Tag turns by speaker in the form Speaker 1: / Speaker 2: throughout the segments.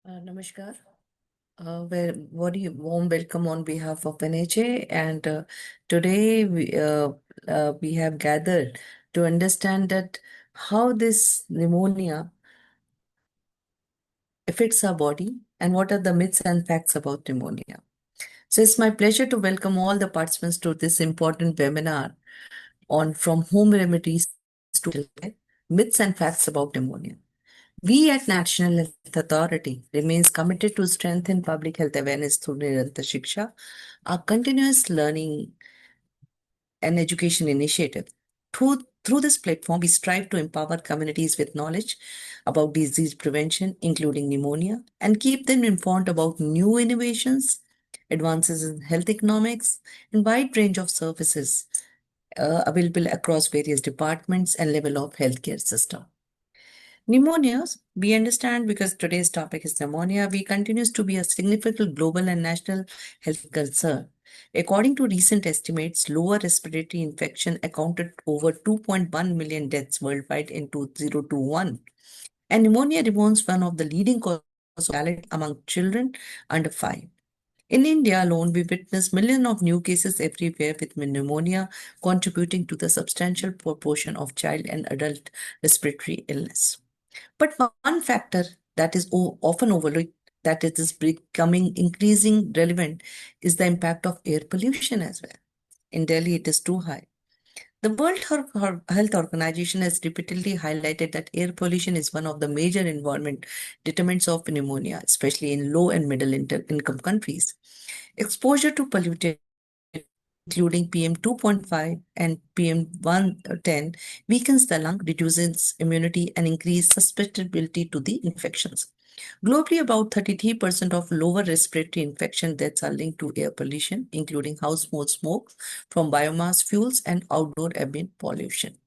Speaker 1: Namaskar. Very warm welcome on behalf of NHA. And today we have gathered to understand that how this pneumonia affects our body and what are the myths and facts about pneumonia. So it's my pleasure to welcome all the participants to this important webinar on from home remedies to healthcare, myths and facts about pneumonia. We at National Health Authority remains committed to strengthen public health awareness through Nirantar Shiksha, our continuous learning and education initiative. Through this platform, we strive to empower communities with knowledge about disease prevention, including pneumonia, and keep them informed about new innovations, advances in health economics, and wide range of services available across various departments and level of healthcare system. Pneumonia, we understand because today's topic is pneumonia, we continues to be a significant global and national health concern. According to recent estimates, lower respiratory infection accounted over 2.1 million deaths worldwide in 2021. And pneumonia remains one of the leading causes of mortality among children under 5. In India alone, we witness millions of new cases everywhere with pneumonia contributing to the substantial proportion of child and adult respiratory illness. But one factor that is often overlooked, that it is becoming increasing relevant, is the impact of air pollution as well. In Delhi, it is too high. The World Health Organization has repeatedly highlighted that air pollution is one of the major environment determinants of pneumonia, especially in low and middle income countries. Exposure to polluted including PM 2.5 and PM 110, weakens the lung, reduces immunity, and increases susceptibility to the infections. Globally, about 33% of lower respiratory infection deaths are linked to air pollution, including household smoke from biomass fuels and outdoor ambient pollution.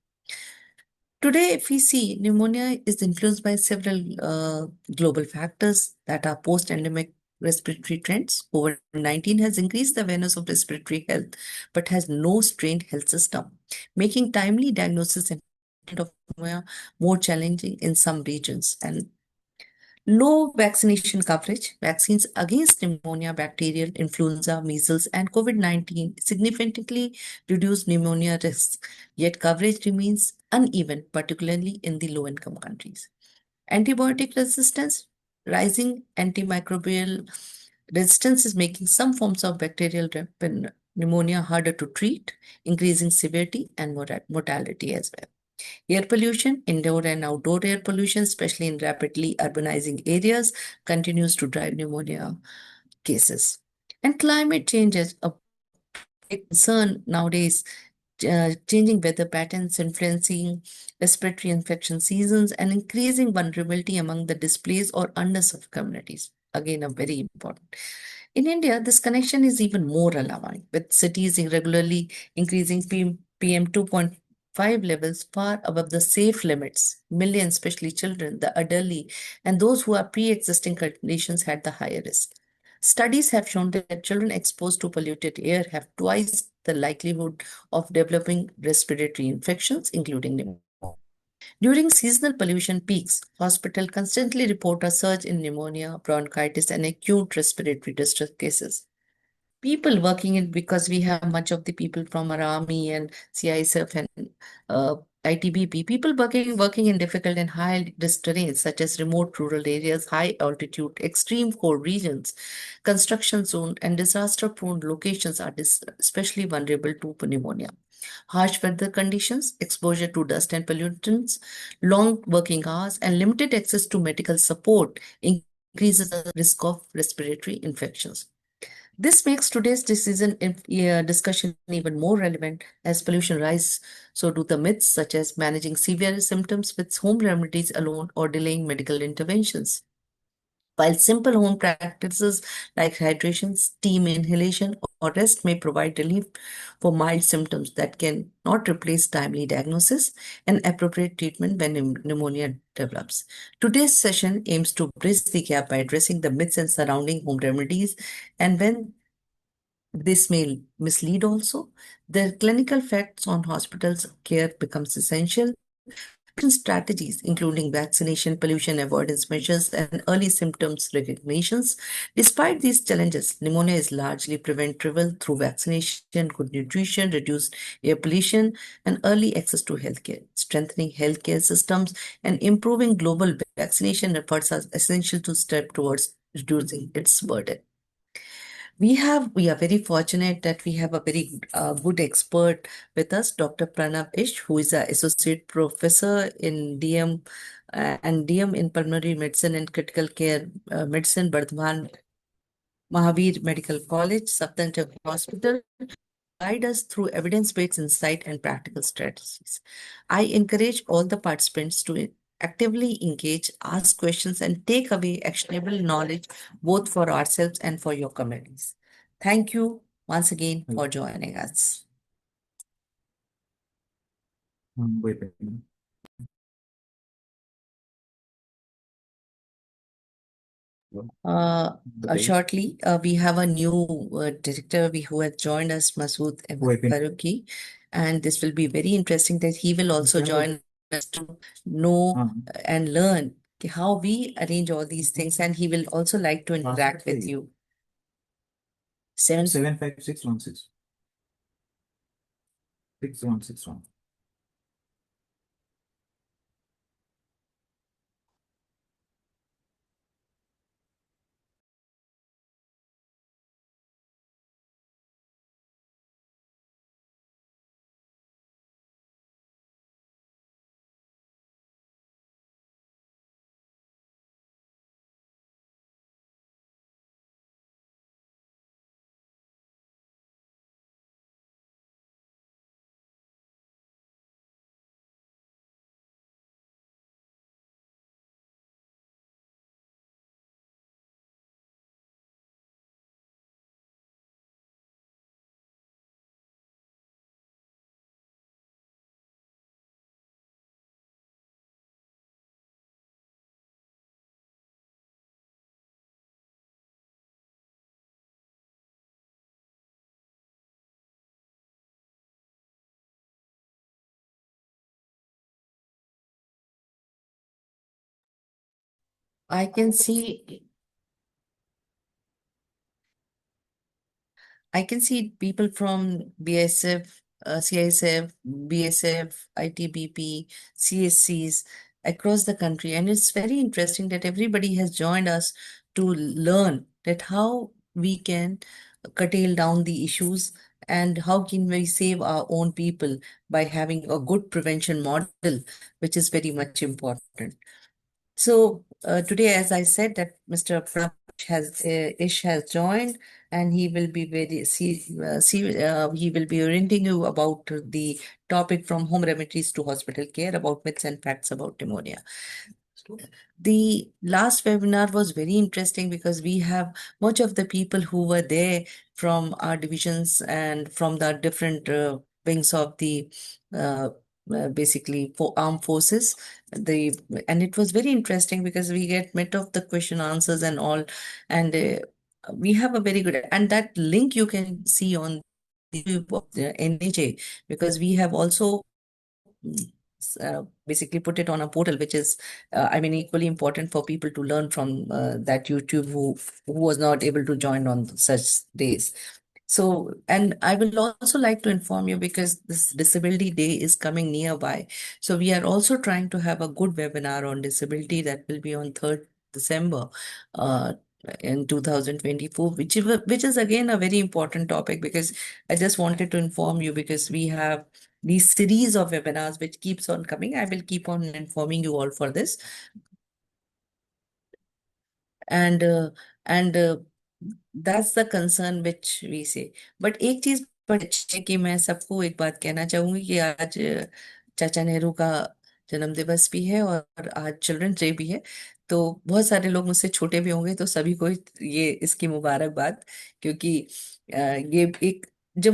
Speaker 1: Today, if we see, pneumonia is influenced by several global factors that are post-endemic respiratory trends. COVID-19 has increased the awareness of respiratory health, but has no strained health system, making timely diagnosis and treatment of pneumonia more challenging in some regions. And low vaccination coverage. Vaccines against pneumonia, bacterial influenza, measles, and COVID-19 significantly reduce pneumonia risks, yet coverage remains uneven, particularly in the low-income countries. Antibiotic resistance. Rising antimicrobial resistance is making some forms of bacterial pneumonia harder to treat, increasing severity and mortality as well. Air pollution, indoor and outdoor air pollution, especially in rapidly urbanizing areas, continues to drive pneumonia cases. And climate change is a big concern nowadays. Changing weather patterns, influencing respiratory infection seasons, and increasing vulnerability among the displaced or underserved communities. Again, a very important. In India, this connection is even more alarming, with cities irregularly increasing PM 2.5 levels far above the safe limits. Millions, especially children, the elderly, and those who have pre-existing conditions had the higher risk. Studies have shown that children exposed to polluted air have twice the likelihood of developing respiratory infections, including pneumonia. During seasonal pollution peaks, hospitals constantly report a surge in pneumonia, bronchitis, and acute respiratory distress cases. People working in, because we have much of the people from our army and CISF and uh, ITBP, people working in difficult and high risk terrains such as remote rural areas, high altitude, extreme cold regions, construction zone, and disaster prone locations are especially vulnerable to pneumonia. Harsh weather conditions, exposure to dust and pollutants, long working hours, and limited access to medical support increases the risk of respiratory infections. This makes today's discussion even more relevant as pollution rises. So do the myths such as managing severe symptoms with home remedies alone or delaying medical interventions. While simple home practices like hydration, steam inhalation, or rest may provide relief for mild symptoms that can not replace timely diagnosis and appropriate treatment when pneumonia develops. Today's session aims to bridge the gap by addressing the myths and surrounding home remedies, and when this may mislead also, the clinical facts on hospitals care becomes essential strategies, including vaccination, pollution avoidance measures, and early symptoms recognitions. Despite these challenges, pneumonia is largely preventable through vaccination, good nutrition, reduced air pollution, and early access to healthcare. Strengthening healthcare systems and improving global vaccination efforts are essential to step towards reducing its burden. We are very fortunate that we have a very good expert with us, Dr. Pranav Ish, who is an associate professor in DM and DM in pulmonary medicine and critical care medicine, Bardhaman Mahavir Medical College, Saptanjab Hospital. Guide us through evidence-based insight and practical strategies. I encourage all the participants to actively engage, ask questions, and take away actionable knowledge both for ourselves and for your communities. Thank you once again for joining us.
Speaker 2: Wait a minute.
Speaker 1: Shortly, we have a new director who has joined us, Masood
Speaker 2: Wait a minute.
Speaker 1: Faruqi, and this will be very interesting that he will also join us to know and learn how we arrange all these things, and he will also like to interact with you.
Speaker 2: 75616. 6161.
Speaker 1: I can see I can see people from BSF, CISF, BSF, ITBP, CSCs across the country. And it's very interesting that everybody has joined us to learn that how we can curtail down the issues and how can we save our own people by having a good prevention model, which is very much important. So today, as I said, that Mr. Pranav Ish has joined, and he will be he will be orienting you about the topic from home remedies to hospital care about myths and facts about pneumonia. The last webinar was very interesting because we have much of the people who were there from our divisions and from the different wings of the uh, basically for armed forces. The and it was very interesting because we get met of the question answers and all, and we have a very good and that link you can see on the YouTube of the NHA because we have also basically put it on a portal, which is, I mean, equally important for people to learn from that YouTube who was not able to join on such days. So, and I will also like to inform you because this Disability Day is coming nearby. So we are also trying to have a good webinar on disability that will be on 3rd December. In 2024, which is again a very important topic because I just wanted to inform you because we have these series of webinars which keeps on coming. I will keep on informing you all for this. And that's the concern which we say. But एक चीज बड़ी अच्छी है कि मैं सबको एक बात कहना चाहूंगी कि आज चाचा नेहरू का जन्म दिवस भी है और आज चिल्ड्रंस डे भी है। तो बहुत सारे लोग मुझसे छोटे भी होंगे तो सभी को ये इसकी मुबारकबाद क्योंकि ये एक जब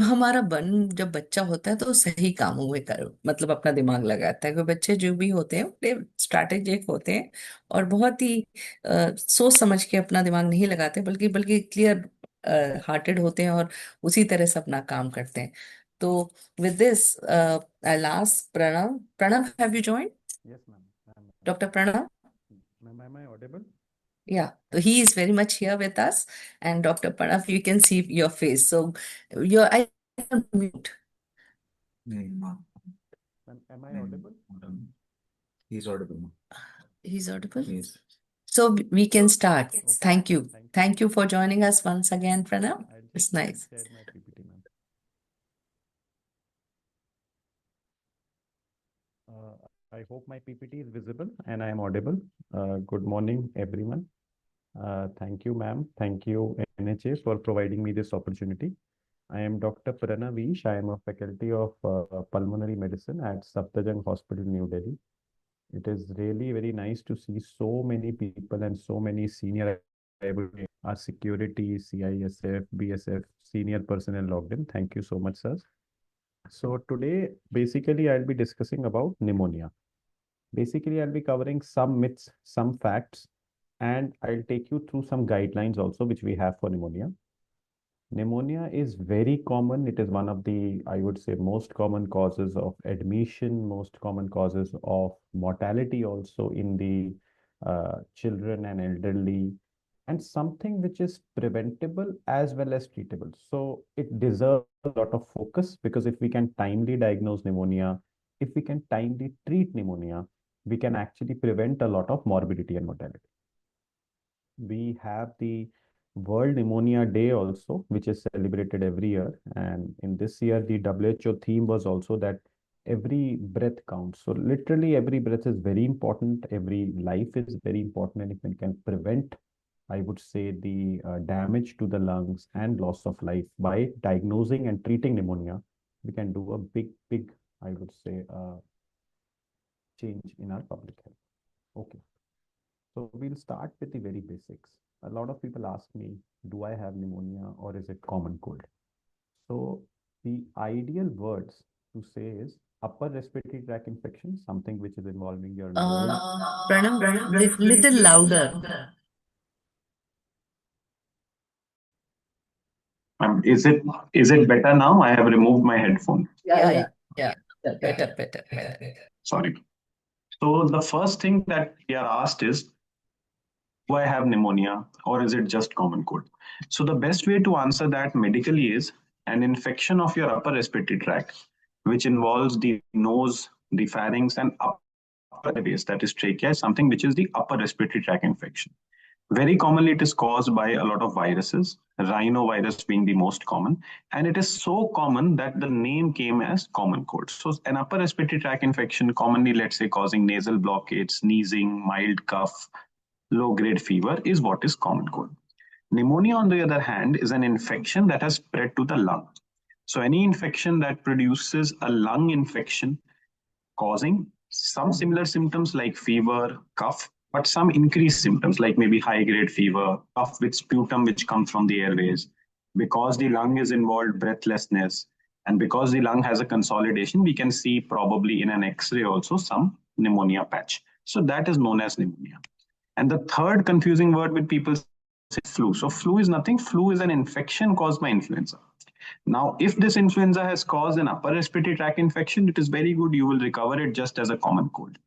Speaker 1: बच्चा होता है तो सही कामों में कर मतलब अपना दिमाग लगाता है क्योंकि बच्चे जो भी होते हैं वो स्ट्रैटेजिक होते हैं और बहुत ही सोच समझ के अपना दिमाग नहीं लगाते बल्कि बल्कि क्लियर हार्टेड होते हैं और उसी तरह से अपना काम करते हैं तो with this I last Pranav have you join
Speaker 3: Yes, ma'am.
Speaker 1: Dr. Pranav?
Speaker 3: Ma'am, am I audible?
Speaker 1: Yeah, so he is very much here with us, and Dr. Pranav, you can see your face. So you're I on mute.
Speaker 3: Ma'am, am I audible?
Speaker 2: He's audible.
Speaker 1: He's audible?
Speaker 2: Yes.
Speaker 1: So we can start.
Speaker 3: Okay.
Speaker 1: Thank you.
Speaker 3: Thank you.
Speaker 1: Thank you for joining us once again, Pranav.
Speaker 3: I'll
Speaker 1: It's
Speaker 3: just
Speaker 1: nice.
Speaker 3: share my PPT, ma'am. I hope my PPT is visible and I am audible. Good morning, everyone. Thank you, ma'am. Thank you, NHA, for providing me this opportunity. I am Dr. Pranav Ish. I am a faculty of pulmonary medicine at Safdarjung Hospital, New Delhi. It is really very nice to see so many people and so many senior our security, CISF, BSF, senior personnel logged in. Thank you so much, sir. So today, basically, I'll be discussing about pneumonia. Basically, I'll be covering some myths, some facts, and I'll take you through some guidelines also, which we have for pneumonia. Pneumonia is very common. It is one of the, I would say, most common causes of admission, most common causes of mortality also in the children and elderly, and something which is preventable as well as treatable. So it deserves a lot of focus because if we can timely diagnose pneumonia, if we can timely treat pneumonia, we can actually prevent a lot of morbidity and mortality. We have the World Pneumonia Day also, which is celebrated every year. And in this year, the WHO theme was also that every breath counts. So literally every breath is very important. Every life is very important. And if we can prevent, I would say, the damage to the lungs and loss of life by diagnosing and treating pneumonia, we can do a big, I would say, change in our public health. Okay. So we'll start with the very basics. A lot of people ask me, do I have pneumonia or is it common cold? So the ideal words to say is upper respiratory tract infection, something which is involving your nose.
Speaker 1: Pranav, little louder.
Speaker 4: Is it better now? I have removed my headphone.
Speaker 1: Yeah. Better.
Speaker 4: Sorry. So the first thing that we are asked is, do I have pneumonia or is it just common cold? So the best way to answer that medically is an infection of your upper respiratory tract, which involves the nose, the pharynx, and upper base, that is trachea, is something which is the upper respiratory tract infection. Very commonly, it is caused by a lot of viruses, rhinovirus being the most common. And it is so common that the name came as common cold. So an upper respiratory tract infection, commonly, let's say, causing nasal blockage, sneezing, mild cough, low-grade fever is what is common cold. Pneumonia, on the other hand, is an infection that has spread to the lung. So any infection that produces a lung infection causing some similar symptoms like fever, cough, but some increased symptoms like maybe high-grade fever, cough with sputum which comes from the airways. Because the lung is involved, breathlessness, and because the lung has a consolidation, we can see probably in an X-ray also some pneumonia patch. So that is known as pneumonia. And the third confusing word with people say flu. So flu is nothing. Flu is an infection caused by influenza. Now, if this influenza has caused an upper respiratory tract infection, it is very good. You will recover it just as a common cold.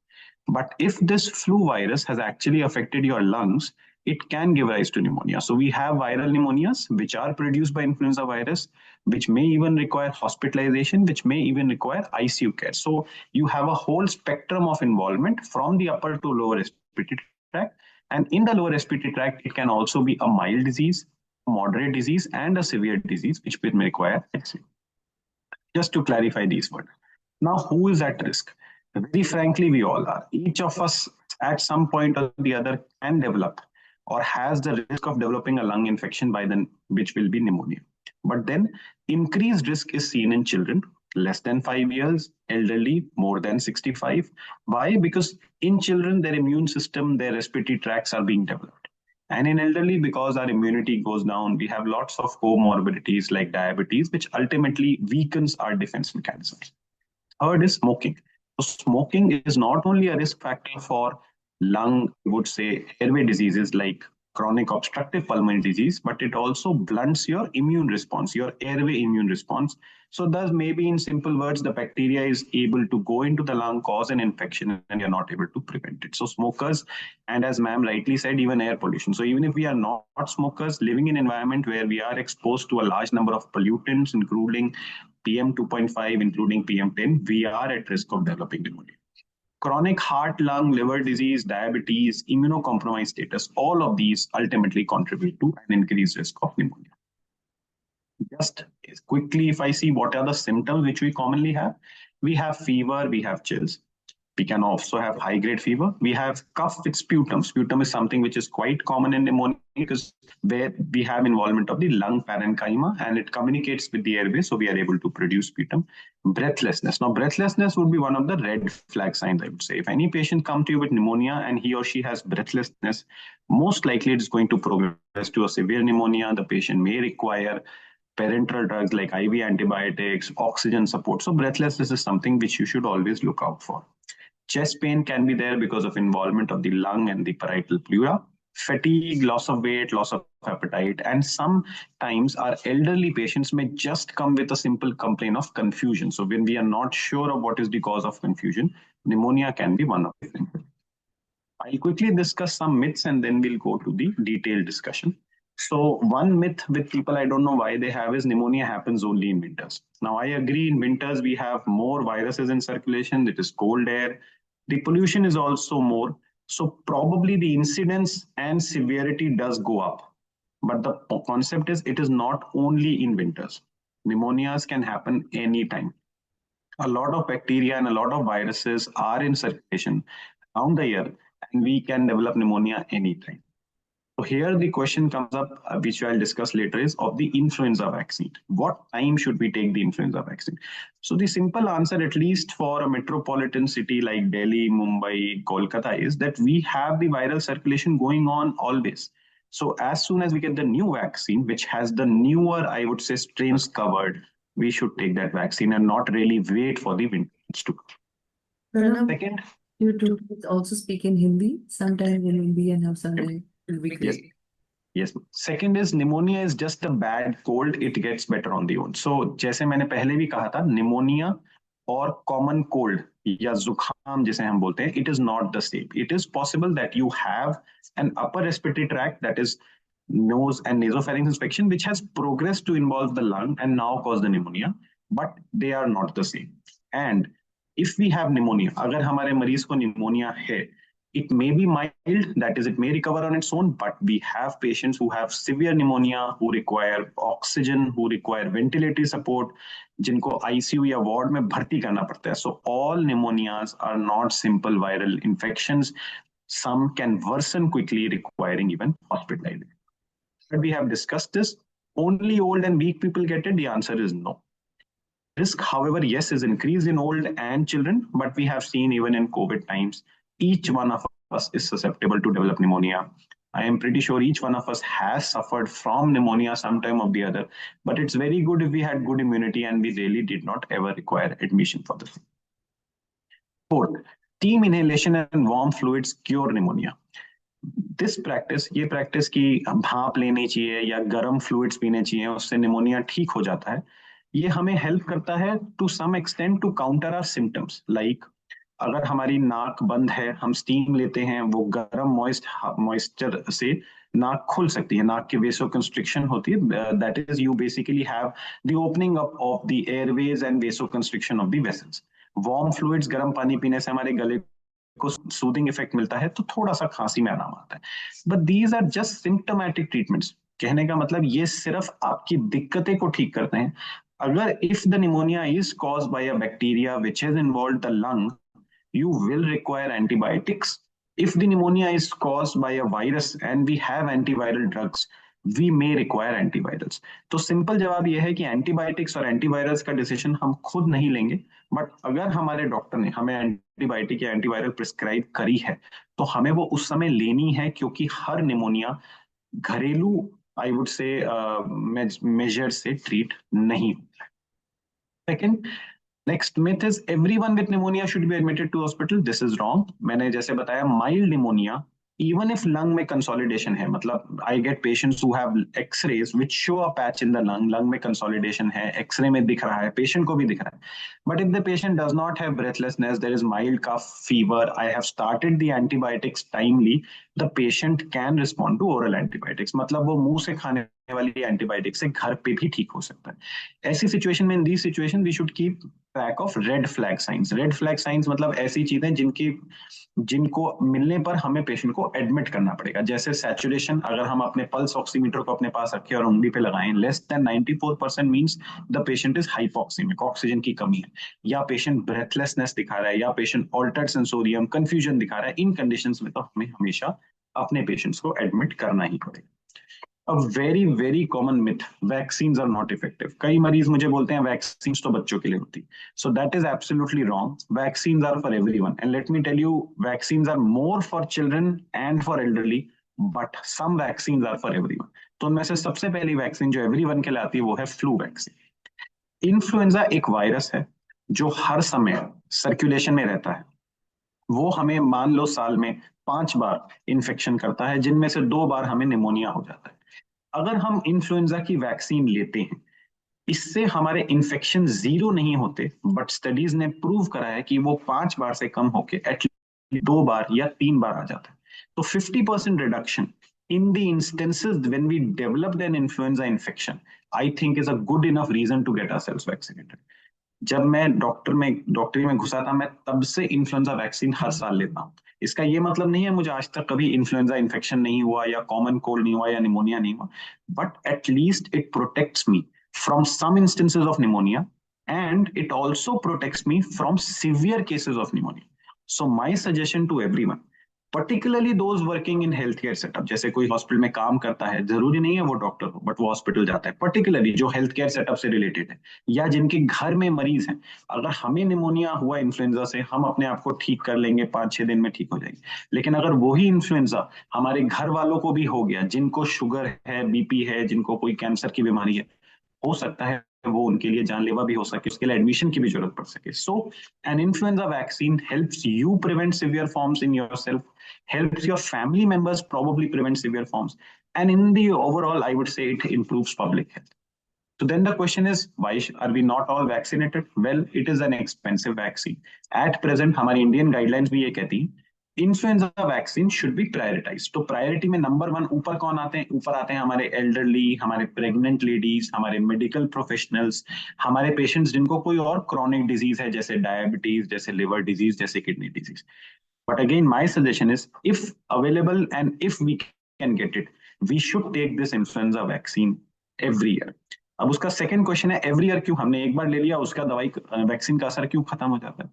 Speaker 4: But if this flu virus has actually affected your lungs, it can give rise to pneumonia. So we have viral pneumonias, which are produced by influenza virus, which may even require hospitalization, which may even require ICU care. So you have a whole spectrum of involvement from the upper to lower respiratory tract. And in the lower respiratory tract, it can also be a mild disease, moderate disease, and a severe disease, which may require ICU. Just to clarify these words. Now, who is at risk? Very frankly, we all are. Each of us at some point or the other can develop or has the risk of developing a lung infection by then, which will be pneumonia. But then increased risk is seen in children less than 5 years, elderly more than 65. Why? Because in children, their immune system, their respiratory tracts are being developed. And in elderly, because our immunity goes down, we have lots of comorbidities like diabetes, which ultimately weakens our defense mechanisms. Third is smoking. So smoking is not only a risk factor for lung, I would say, airway diseases like chronic obstructive pulmonary disease, but it also blunts your immune response, your airway immune response. So thus maybe in simple words, the bacteria is able to go into the lung, cause an infection, and you're not able to prevent it. So smokers, and as ma'am rightly said, even air pollution. So even if we are not smokers, living in an environment where we are exposed to a large number of pollutants, including PM 2.5, including PM 10, we are at risk of developing pneumonia. Chronic heart, lung, liver disease, diabetes, immunocompromised status, all of these ultimately contribute to an increased risk of pneumonia. Just quickly, if I see what are the symptoms which we commonly have, we have fever, we have chills. We can also have high-grade fever. We have cough with sputum. Sputum is something which is quite common in pneumonia because where we have involvement of the lung parenchyma and it communicates with the airway, so we are able to produce sputum. Breathlessness. Now, breathlessness would be one of the red flag signs, I would say. If any patient comes to you with pneumonia and he or she has breathlessness, most likely it is going to progress to a severe pneumonia. The patient may require parenteral drugs like IV antibiotics, oxygen support. So breathlessness is something which you should always look out for. Chest pain can be there because of involvement of the lung and the parietal pleura. Fatigue, loss of weight, loss of appetite, and sometimes our elderly patients may just come with a simple complaint of confusion. So when we are not sure of what is the cause of confusion, pneumonia can be one of the things. I'll quickly discuss some myths and then we'll go to the detailed discussion. So one myth with people, I don't know why they have, is pneumonia happens only in winters. Now I agree, in winters we have more viruses in circulation, it is cold air. The pollution is also more. So probably the incidence and severity does go up. But the concept is it is not only in winters. Pneumonias can happen anytime. A lot of bacteria and a lot of viruses are in circulation around the year, and we can develop pneumonia anytime. So here the question comes up, which I'll discuss later, is of the influenza vaccine. What time should we take the influenza vaccine? So the simple answer, at least for a metropolitan city like Delhi, Mumbai, Kolkata, is that we have the viral circulation going on always. So as soon as we get the new vaccine, which has the newer, I would say, strains covered, we should take that vaccine and not really wait for the winters to come. Second,
Speaker 1: You two also speak in Hindi, sometimes in Hindi and sometimes will be
Speaker 4: yes.
Speaker 1: great.
Speaker 4: Yes. Second is pneumonia is just a bad cold. It gets better on the own. So जैसे मैंने पहले भी कहा था, pneumonia और common cold या जुखाम जिसे हम बोलते हैं, it is not the same. It is possible that you have an upper respiratory tract, that is nose and nasopharynx infection, which has progressed to involve the lung and now cause the pneumonia, but they are not the same. And if we have pneumonia, अगर हमारे मरीज को pneumonia है, it may be mild, that is, it may recover on its own, but we have patients who have severe pneumonia, who require oxygen, who require ventilatory support, जिनको ICU या ward में भर्ती करना पड़ता है. So all pneumonias are not simple viral infections. Some can worsen quickly, requiring even hospitalization. But we have discussed this. Only old and weak people get it? The answer is no. Risk, however, yes, is increased in old and children, but we have seen even in COVID times, each one of us is susceptible to develop pneumonia. I am pretty sure each one of us has suffered from pneumonia sometime or the other, but it's very good if we had good immunity and we really did not ever require admission for this. Fourth, steam inhalation and warm fluids cure pneumonia. This practice, ये practice की भाप लेनी चाहिए या गर्म fluids पीने चाहिए, उससे pneumonia ठीक हो जाता है. ये हमें help करता है to some extent to counter our symptoms. Like अगर हमारी नाक बंद है, हम स्टीम लेते हैं, वो गर्म मॉइस्चर से नाक खुल सकती है, नाक की वेसोकंस्ट्रिक्शन होती है. That is you basically have the opening up of the Airways and vasoconstriction of the vessels. Warm fluids, गर्म पानी पीने से हमारे गले को सूदिंग इफेक्ट मिलता है, तो थोड़ा सा खांसी में आराम आता है. But these are just symptomatic treatments. कहने का मतलब ये सिर्फ आपकी दिक्कतें को ठीक करते हैं. अगर if the pneumonia is caused by a bacteria which has involved the lung, you will require antibiotics. If the pneumonia is caused by a virus and we have antiviral drugs, we may require antivirals. तो simple जवाब यह है कि antibiotics और antivirals का decision हम खुद नहीं लेंगे, बट अगर हमारे डॉक्टर ने हमें एंटीबायोटिक या एंटीवायरल प्रिस्क्राइब करी है तो हमें वो उस समय लेनी है, क्योंकि हर निमोनिया घरेलू आई वुड से मेजर से ट्रीट नहीं होता है. Second, next myth is everyone with pneumonia should be admitted to hospital. This is wrong. मैंने जैसे बताया, mild pneumonia even if lung में consolidation है, मतलब I get patients who have X-rays which show a patch in the lung में consolidation है, X-ray में दिख रहा है, patient को भी दिख रहा है. But if the patient does not have breathlessness, there is mild cough, fever, I have started the antibiotics timely, the patient can respond to oral antibiotics. मतलब वो मुंह से खाने वाली एंटीबायोटिक्स से घर पे भी ठीक हो सकता है. ऐसी सिचुएशन में, in the situation we should keep track of red flag signs. Red flag signs मतलब ऐसी चीजें जिनको मिलने पर हमें पेशेंट को एडमिट करना पड़ेगा. जैसे सैचुरेशन, अगर हम अपने पल्स ऑक्सीमीटर को अपने पास रखें और उंगली पे लगाएं, less than 94% means the patient is hypoxaemic, oxygen की कमी है, या पेशेंट ब्रेथलेसनेस दिखा रहा है, या पेशेंट ऑल्टर्ड सेंसोरियम, कंफ्यूजन दिखा रहा है, इन कंडीशंस में तो हमें हमेशा अपने पेशेंट्स को एडमिट करना ही पड़ेगा. A very very common myth, vaccines are not effective. कई मरीज मुझे बोलते हैं वैक्सीन्स तो बच्चों के लिए होती. So that is absolutely wrong. Vaccines are for everyone, and let me tell you, vaccines are more for children and for elderly, but some vaccines are for everyone. तो उनमें से सबसे पहली वैक्सीन जो everyone के लिए आती है वो है फ्लू वैक्सीन. इन्फ्लुएंजा एक वायरस है जो हर समय सर्कुलेशन में रहता है. वो हमें मान लो साल में 5 बार इन्फेक्शन करता है, जिनमें से 2 बार हमें निमोनिया हो जाता है. अगर हम इन्फ्लुएंजा की वैक्सीन लेते हैं, इससे हमारे इन्फेक्शन 0 नहीं होते, बट स्टडीज ने प्रूव करा है कि वो 5 बार से कम होके एटलीस्ट 2 बार या 3 बार आ जाता है. तो 50% reduction in the instances when we developed an influenza infection, I think is a good enough reason to get ourselves vaccinated. जब मैं डॉक्टरी में घुसा था, मैं तब से इन्फ्लुएंजा वैक्सीन हर साल लेता हूँ. इसका ये मतलब नहीं है मुझे आज तक कभी इन्फ्लुएंजा इन्फेक्शन नहीं हुआ, या कॉमन कोल्ड नहीं हुआ, या निमोनिया नहीं हुआ, but at least it protects me from some instances of pneumonia, and it also protects me from severe cases of pneumonia. So my suggestion to everyone, particularly those working in health care setup, जैसे कोई hospital में काम करता है, जरूरी नहीं है वो डॉक्टर हो, बट वो हॉस्पिटल जाता है, पर्टिकुलरली जो हेल्थ केयर सेटअप से रिलेटेड है, या जिनके घर में मरीज हैं, अगर हमें निमोनिया हुआ इन्फ्लुएंजा से, हम अपने आप को ठीक कर लेंगे, 5-6 दिन में ठीक हो जाएगी. लेकिन अगर वही इन्फ्लुएंजा हमारे घर वालों को भी हो गया, जिनको शुगर है, बीपी है, जिनको कोई कैंसर की बीमारी है, हो सकता है वो उनके लिए जानलेवा भी हो सके, उसके लिए एडमिशन की भी जरूरत पड़ सके. So an influenza vaccine helps you prevent severe forms in yourself, helps your family members probably prevent severe forms, and in the overall I would say it improves public health. So then the question is, why are we not all vaccinated? Well, it is an expensive vaccine. At present हमारी Indian guidelines भी ये कहती हैं influenza vaccine should be prioritize. तो priority में number 1 ऊपर कौन आते हैं? ऊपर आते हैं हमारे एल्डरली, हमारे प्रेग्नेंट लेडीज, हमारे मेडिकल प्रोफेशनल्स, हमारे पेशेंट्स जिनको कोई और क्रॉनिक डिजीज है, जैसे डायबिटीज, जैसे लिवर डिजीज, जैसे kidney disease. But again, my suggestion is, if available and if we can get it, we should take this influenza vaccine every year. अब उसका सेकंड क्वेश्चन है, एवरी ईयर क्यों? हमने एक बार ले लिया, उसका दवाई वैक्सीन का असर क्यों खत्म हो जाता है?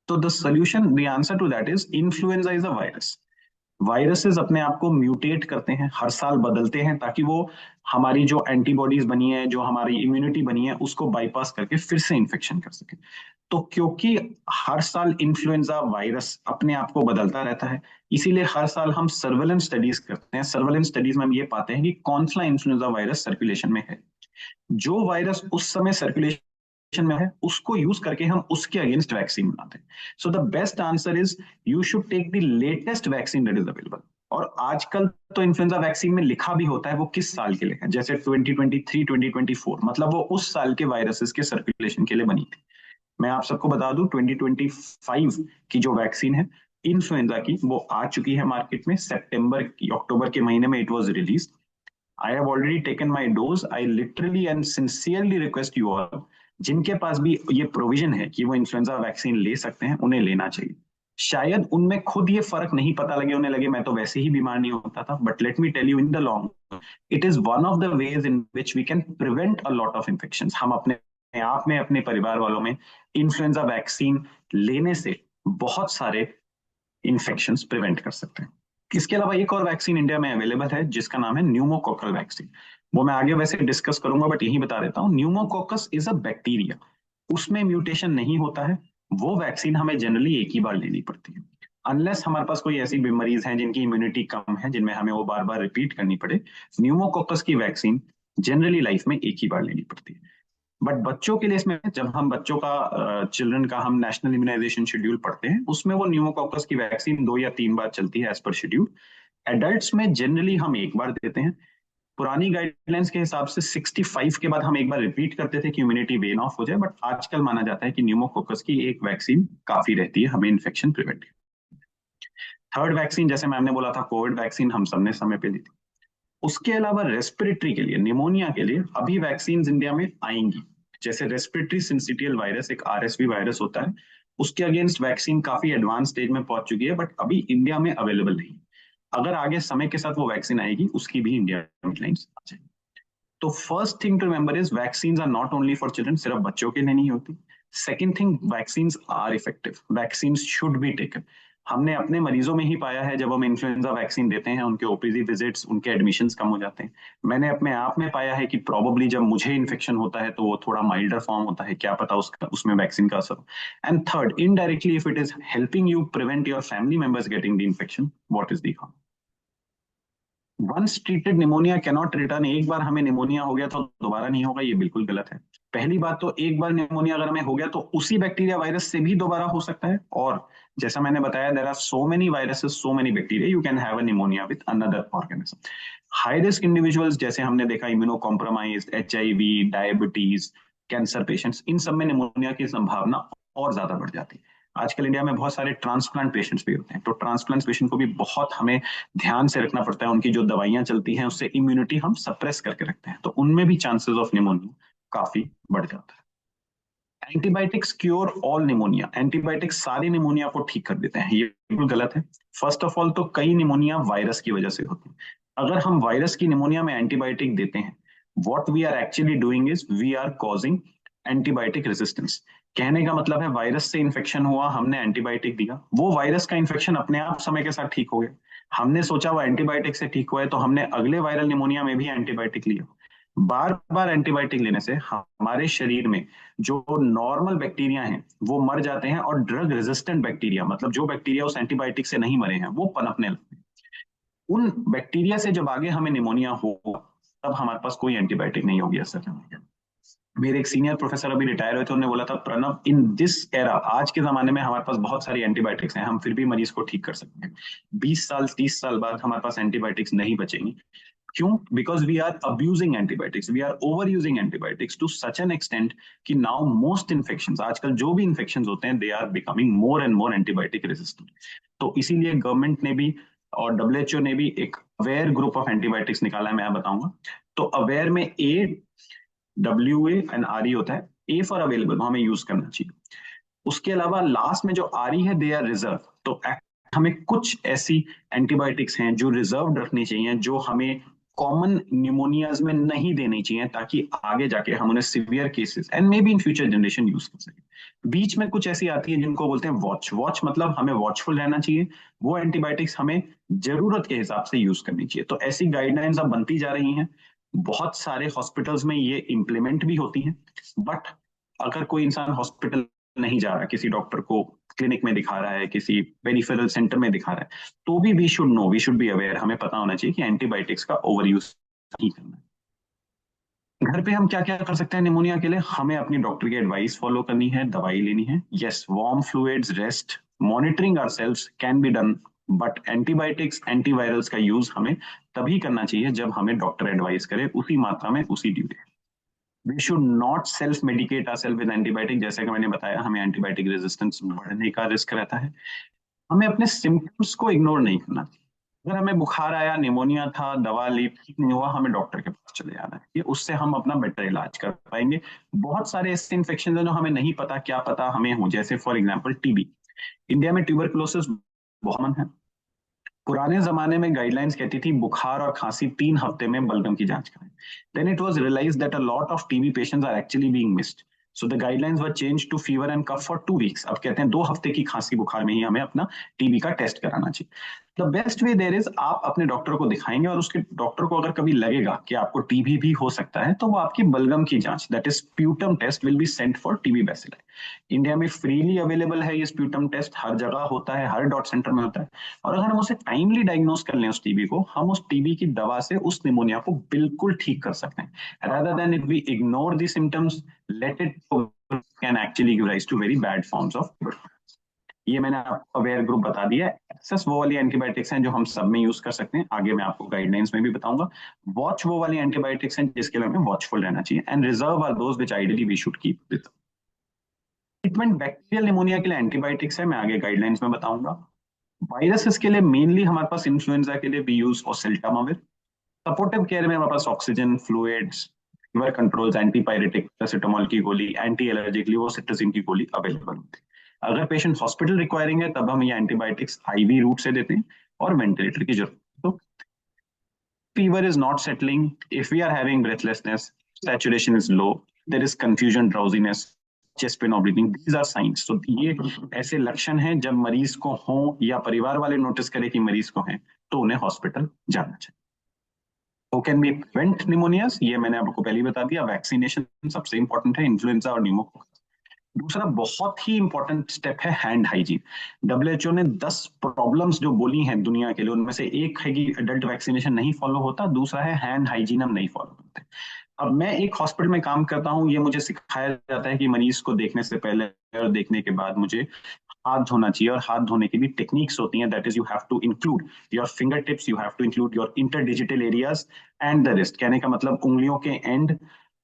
Speaker 4: तो the solution, the answer to that is, influenza is a virus. Viruses अपने आप को म्यूटेट करते हैं, हर साल बदलते हैं, ताकि वो हमारी जो एंटीबॉडीज बनी है, जो हमारी इम्यूनिटी बनी है, उसको बाईपास करके फिर से इन्फेक्शन कर सके. तो क्योंकि हर साल इन्फ्लुएंजा वायरस अपने आप को बदलता रहता है, इसीलिए हर साल हम सर्वेलेंस स्टडीज करते हैं. सर्वेलेंस स्टडीज में हम ये पाते हैं कि कौन सा इन्फ्लुएंजा वायरस सर्कुलेशन में है. जो वायरस उस समय सर्कुलेशन में है, उसको यूज करके हम उसके अगेंस्ट वैक्सीन बनाते हैं. So the best answer is, you should take the latest vaccine that is available. और आजकल तो इन्फ्लुएंजा वैक्सीन में लिखा भी होता है वो किस साल के लिए है, जैसे 2023, 2024, मतलब वो उस साल के वायरसेस के सर्कुलेशन के लिए बनी थी. मैं आप सबको बता दूं, 2025 की जो वैक्सीन है इन्फ्लुएंजा की, वो आ चुकी है मार्केट में. अक्टूबर के महीने में it was release. I have already taken my dose. I literally and sincerely request you all, जिनके पास भी ये प्रोविजन है कि वो इन्फ्लुएंजा वैक्सीन ले सकते हैं, उन्हें लेना चाहिए. शायद उनमें खुद ये फर्क नहीं पता लगे, उन्हें लगे मैं तो वैसे ही बीमार नहीं होता था, but let me tell you, in the long it is one of the ways in which we can prevent a lot of infections. हम अपने आप में, अपने परिवार वालों में इन्फ्लुएंजा वैक्सीन लेने से बहुत सारे इन्फेक्शंस प्रिवेंट कर सकते हैं. इसके अलावा एक और वैक्सीन इंडिया में अवेलेबल है जिसका नाम है न्यूमोकोकल वैक्सीन. वो मैं आगे वैसे डिस्कस करूंगा, बट यही बता देता हूँ. न्यूमोकोकस इज अ बैक्टीरिया, उसमें म्यूटेशन नहीं होता है. वो वैक्सीन हमें जनरली एक ही बार लेनी पड़ती है, अनलेस हमारे पास कोई ऐसी मरीज हैं जिनकी इम्यूनिटी कम है, जिनमें हमें वो बार बार रिपीट करनी पड़े. न्यूमोकोकस की वैक्सीन जनरली लाइफ में एक ही बार लेनी पड़ती है. बट बच्चों के लिए इसमें जब हम बच्चों का चिल्ड्रन का हम नेशनल इम्यूनाइजेशन शेड्यूल पढ़ते हैं उसमें वो न्यूमोकॉकस की वैक्सीन 2 या 3 बार चलती है एज पर शेड्यूल। एडल्ट्स में जनरली हम एक बार देते हैं। पुरानी गाइडलाइंस के हिसाब से 65 के बाद हम एक बार रिपीट करते थे कि इम्यूनिटी वेन ऑफ हो जाए, बट आजकल माना जाता है कि न्यूमोकोकस की एक वैक्सीन काफी रहती है हमें इन्फेक्शन प्रिवेंट। थर्ड वैक्सीन जैसे मैम ने बोला था कोविड वैक्सीन हम सबने समय पे ली थी। उसके अलावा रेस्पिरेटरी के लिए निमोनिया के लिए अभी वैक्सीन इंडिया में आएंगी। जैसे रेस्पिरेटरी सिंसिटियल वायरस एक RSV वायरस होता है, उसके अगेंस्ट वैक्सीन काफी एडवांस स्टेज में पहुंच चुकी है, बट अभी इंडिया में अवेलेबल नहीं। अगर आगे समय के साथ वो वैक्सीन आएगी उसकी भी इंडिया गाइडलाइंस आ जाएगी। तो first thing to remember is vaccine are not only for children, सिर्फ बच्चों के लिए नहीं होती। Second thing, vaccine are effective, vaccine should be taken. हमने अपने मरीजों में ही पाया है जब हम इन्फ्लुएंजा वैक्सीन देते हैं उनके ओपीडी विजिट्स, उनके एडमिशंस कम हो जाते हैं। मैंने अपने आप में पाया है कि प्रॉबली जब मुझे इन्फेक्शन होता है तो वो थोड़ा माइल्डर फॉर्म होता है, क्या पता उसका उसमें वैक्सीन का असर। And third, indirectly if it is helping you prevent your family members getting the infection, what is the harm? Once treated pneumonia cannot return. एक बार हमें निमोनिया हो गया तो दोबारा नहीं होगा, ये बिल्कुल गलत है। पहली बात तो एक बार निमोनिया अगर हमें हो गया तो उसी बैक्टीरिया वायरस से भी दोबारा हो सकता है। और जैसा मैंने बताया, there are so many viruses, so many bacteria, you can have a pneumonia with another organism. High risk individuals जैसे हमने देखा immunocompromised, HIV, diabetes, cancer patients, इन सब में निमोनिया की संभावना और ज्यादा बढ़ जाती है। आजकल इंडिया में बहुत सारे ट्रांसप्लांट पेशेंट्स भी होते हैं, तो ट्रांसप्लांट पेशेंट को भी बहुत हमें ध्यान से रखना पड़ता है। उनकी जो दवाइयां चलती हैं उससे इम्यूनिटी हम सप्रेस करके रखते हैं, तो उनमें भी चांसेस ऑफ निमोनिया काफी बढ़ जाता है। Antibiotics cure all pneumonia, antibiotics सारी निमोनिया को ठीक कर देते हैं, ये बिल्कुल गलत है। फर्स्ट ऑफ ऑल तो कई निमोनिया वायरस की वजह से होती है। अगर हम वायरस की निमोनिया में एंटीबायोटिक देते हैं, what we are actually doing is we are causing antibiotic resistance. कहने का मतलब है वायरस से इन्फेक्शन हुआ, हमने एंटीबायोटिक दिया, वो वायरस का इन्फेक्शन अपने आप समय के साथ ठीक हो गया, हमने सोचा वो एंटीबायोटिक से ठीक हुआ है तो हमने अगले वायरल निमोनिया में भी एंटीबायोटिक लिया। बार बार एंटीबायोटिक लेने से हमारे शरीर में जो नॉर्मल बैक्टीरिया हैं वो मर जाते हैं, और ड्रग रेजिस्टेंट बैक्टीरिया, मतलब जो बैक्टीरिया उस एंटीबायोटिक से नहीं मरे हैं, वो पनपने लगते हैं। उन बैक्टीरिया से जब आगे हमें निमोनिया होगा तब हमारे पास कोई एंटीबायोटिक नहीं होगी असर करने। मेरे एक सीनियर प्रोफेसर अभी रिटायर हुए थे, उन्होंने बोला था, प्रणव, इन दिस एरा, आज के जमाने में हमारे पास बहुत सारी एंटीबायोटिक्स हैं, हम फिर भी मरीज को ठीक कर सकते हैं। 20 साल 30 साल बाद हमारे पास एंटीबायोटिक्स नहीं बचेंगी। क्यों? Because we are abusing antibiotics, we are over using antibiotics to such an extent कि नाउ मोस्ट इन्फेक्शंस, आजकल जो भी इन्फेक्शंस होते हैं, they are becoming more and more antibiotic resistant. तो इसीलिए गवर्नमेंट ने भी और WHO ने भी एक अवेयर ग्रुप ऑफ एंटीबायोटिक्स निकाला है, मैं बताऊंगा। तो अवेयर में WA एंड RE होता है। A फॉर अवेलेबल, हमें यूज करना चाहिए। उसके अलावा लास्ट में जो RE है, दे आर रिजर्व। तो हमें कुछ ऐसी एंटीबायोटिक्स हैं जो रिजर्व रखनी चाहिए, जो हमें कॉमन न्यूमोनियाज में नहीं देनी चाहिए, ताकि आगे जाके हम उन्हें severe cases and may be in future generation use कर सके। बीच में कुछ ऐसी आती है जिनको बोलते हैं वॉच मतलब हमें वॉचफुल रहना चाहिए, वो एंटीबायोटिक्स हमें जरूरत के हिसाब से यूज करनी चाहिए। तो ऐसी गाइडलाइंस अब बनती जा रही हैं, बहुत सारे हॉस्पिटल्स में ये इम्प्लीमेंट भी होती हैं। बट अगर कोई इंसान हॉस्पिटल नहीं जा रहा, किसी डॉक्टर को क्लिनिक में दिखा रहा है, किसी पेरिफेरल सेंटर में दिखा रहा है, तो भी we should know, we should be aware, हमें पता होना चाहिए कि एंटीबायोटिक्स का ओवर यूज नहीं करना है। घर पे हम क्या क्या कर सकते हैं निमोनिया के लिए? हमें अपनी डॉक्टर की एडवाइस फॉलो करनी है, दवाई लेनी है। Yes, warm fluids, rest, monitoring ourselves can be done, but antibiotics, antivirals का यूज हमें तभी करना चाहिए जब हमें डॉक्टर एडवाइस करे, उसी मात्रा में, उसी duty. We should not self medicate ourselves with antibiotic. जैसे कि मैंने बताया, हमें एंटीबायोटिक रेजिस्टेंस बढ़ने का रिस्क रहता है। हमें अपने सिम्टम्स को इग्नोर नहीं करना चाहिए। अगर हमें बुखार आया, निमोनिया था, दवा ली, ठीक नहीं हुआ, हमें डॉक्टर के पास चले जाना है, उससे हम अपना बेटर इलाज कर पाएंगे। बहुत सारे ऐसे इन्फेक्शन हैं जो हमें नहीं पता, क्या पता हमें हो, जैसे फॉर एग्जाम्पल TB। इंडिया में ट्यूबरकुलोसिस बहुत कॉमन है। पुराने जमाने में गाइडलाइंस कहती थी बुखार और खांसी 3 हफ्ते में बलगम की जांच करें। Then it was realized that a lot of TB patients are actually being missed, so the guidelines were change to fever and cough for 2 weeks. अब कहते हैं 2 हफ्ते की खांसी बुखार में ही हमें अपना TB का टेस्ट कराना चाहिए। The best way there is, आप अपने डॉक्टर को दिखाएंगे और उसके डॉक्टर को अगर कभी लगेगा कि आपको टीबी भी हो सकता है तो वो आपकी बलगम की जांच, that is sputum test, will be sent for TB bacilli. India में फ्रीली अवेलेबल है ये स्प्यूटम टेस्ट, हर जगह होता है, हर डॉट सेंटर में होता है। और अगर हम उसे टाइमली डायग्नोस कर लें उस टीबी को, हम उस टीबी की दवा से उस निमोनिया को बिल्कुल ठीक कर सकते हैं। Rather than if we ignore the symptoms, let it can actually give rise to very bad forms of. ये मैंने आपको अवेयर ग्रुप बता दिया है। एक्सेस वो वाली एंटीबायोटिक्स हैं जो हम सब में यूज कर सकते हैं, आगे मैं आपको गाइडलाइंस में भी बताऊंगा। वॉच वो वाली एंटीबायोटिक्स हैं जिसके लिए हमें वॉचफुल रहना चाहिए, and reserve are those which ideally we should keep with. Treatment bacterial pneumonia के लिए एंटीबायोटिक्स है, मैं आगे गाइडलाइंस में बताऊंगा। वायरसेस के लिए मेनली हमारे पास इन्फ्लुएंजा के लिए we use oseltamivir. Supportive care में हमारे पास oxygen, fluids, fever controls, antipyretic, paracetamol की गोली, एंटी एलर्जिक लिवोसिट्राजिन की गोली अवेलेबल होती है। अगर पेशेंट हॉस्पिटल रिक्वायरिंग है तब हम ये एंटीबायोटिक्स आईवी रूट से देते हैं और वेंटिलेटर की जरूरत। तो fever is not settling, if we are having breathlessness, saturation is low, there is confusion, drowsiness, chest pain और ब्रीथिंग, दीज आर साइंस। तो ये ऐसे लक्षण हैं जब मरीज को हो या परिवार वाले नोटिस करें कि मरीज को है तो उन्हें हॉस्पिटल जाना चाहिए। How can we prevent pneumonias? ये मैंने आपको पहले ही बता दिया, वैक्सीनेशन सबसे इंपॉर्टेंट है, इन्फ्लुएंजा और न्यूमोकोकस। दूसरा बहुत ही इंपॉर्टेंट स्टेप है हैंड हाइजीन। डब्ल्यूएचओ ने 10 प्रॉब्लम्स जो बोली हैं दुनिया के लिए, उनमें से एक है कि एडल्ट वैक्सीनेशन नहीं फॉलो होता, दूसरा है हैंड हाइजीन हम नहीं फॉलो करते। अब मैं एक हॉस्पिटल में काम करता हूँ, ये मुझे सिखाया जाता है कि मरीज को देखने से पहले और देखने के बाद मुझे हाथ धोना चाहिए, और हाथ धोने की भी टेक्निक्स होती हैं, that is you have to include your finger tips, you have to include your interdigital areas and the wrist. कहने का मतलब उंगलियों के एंड,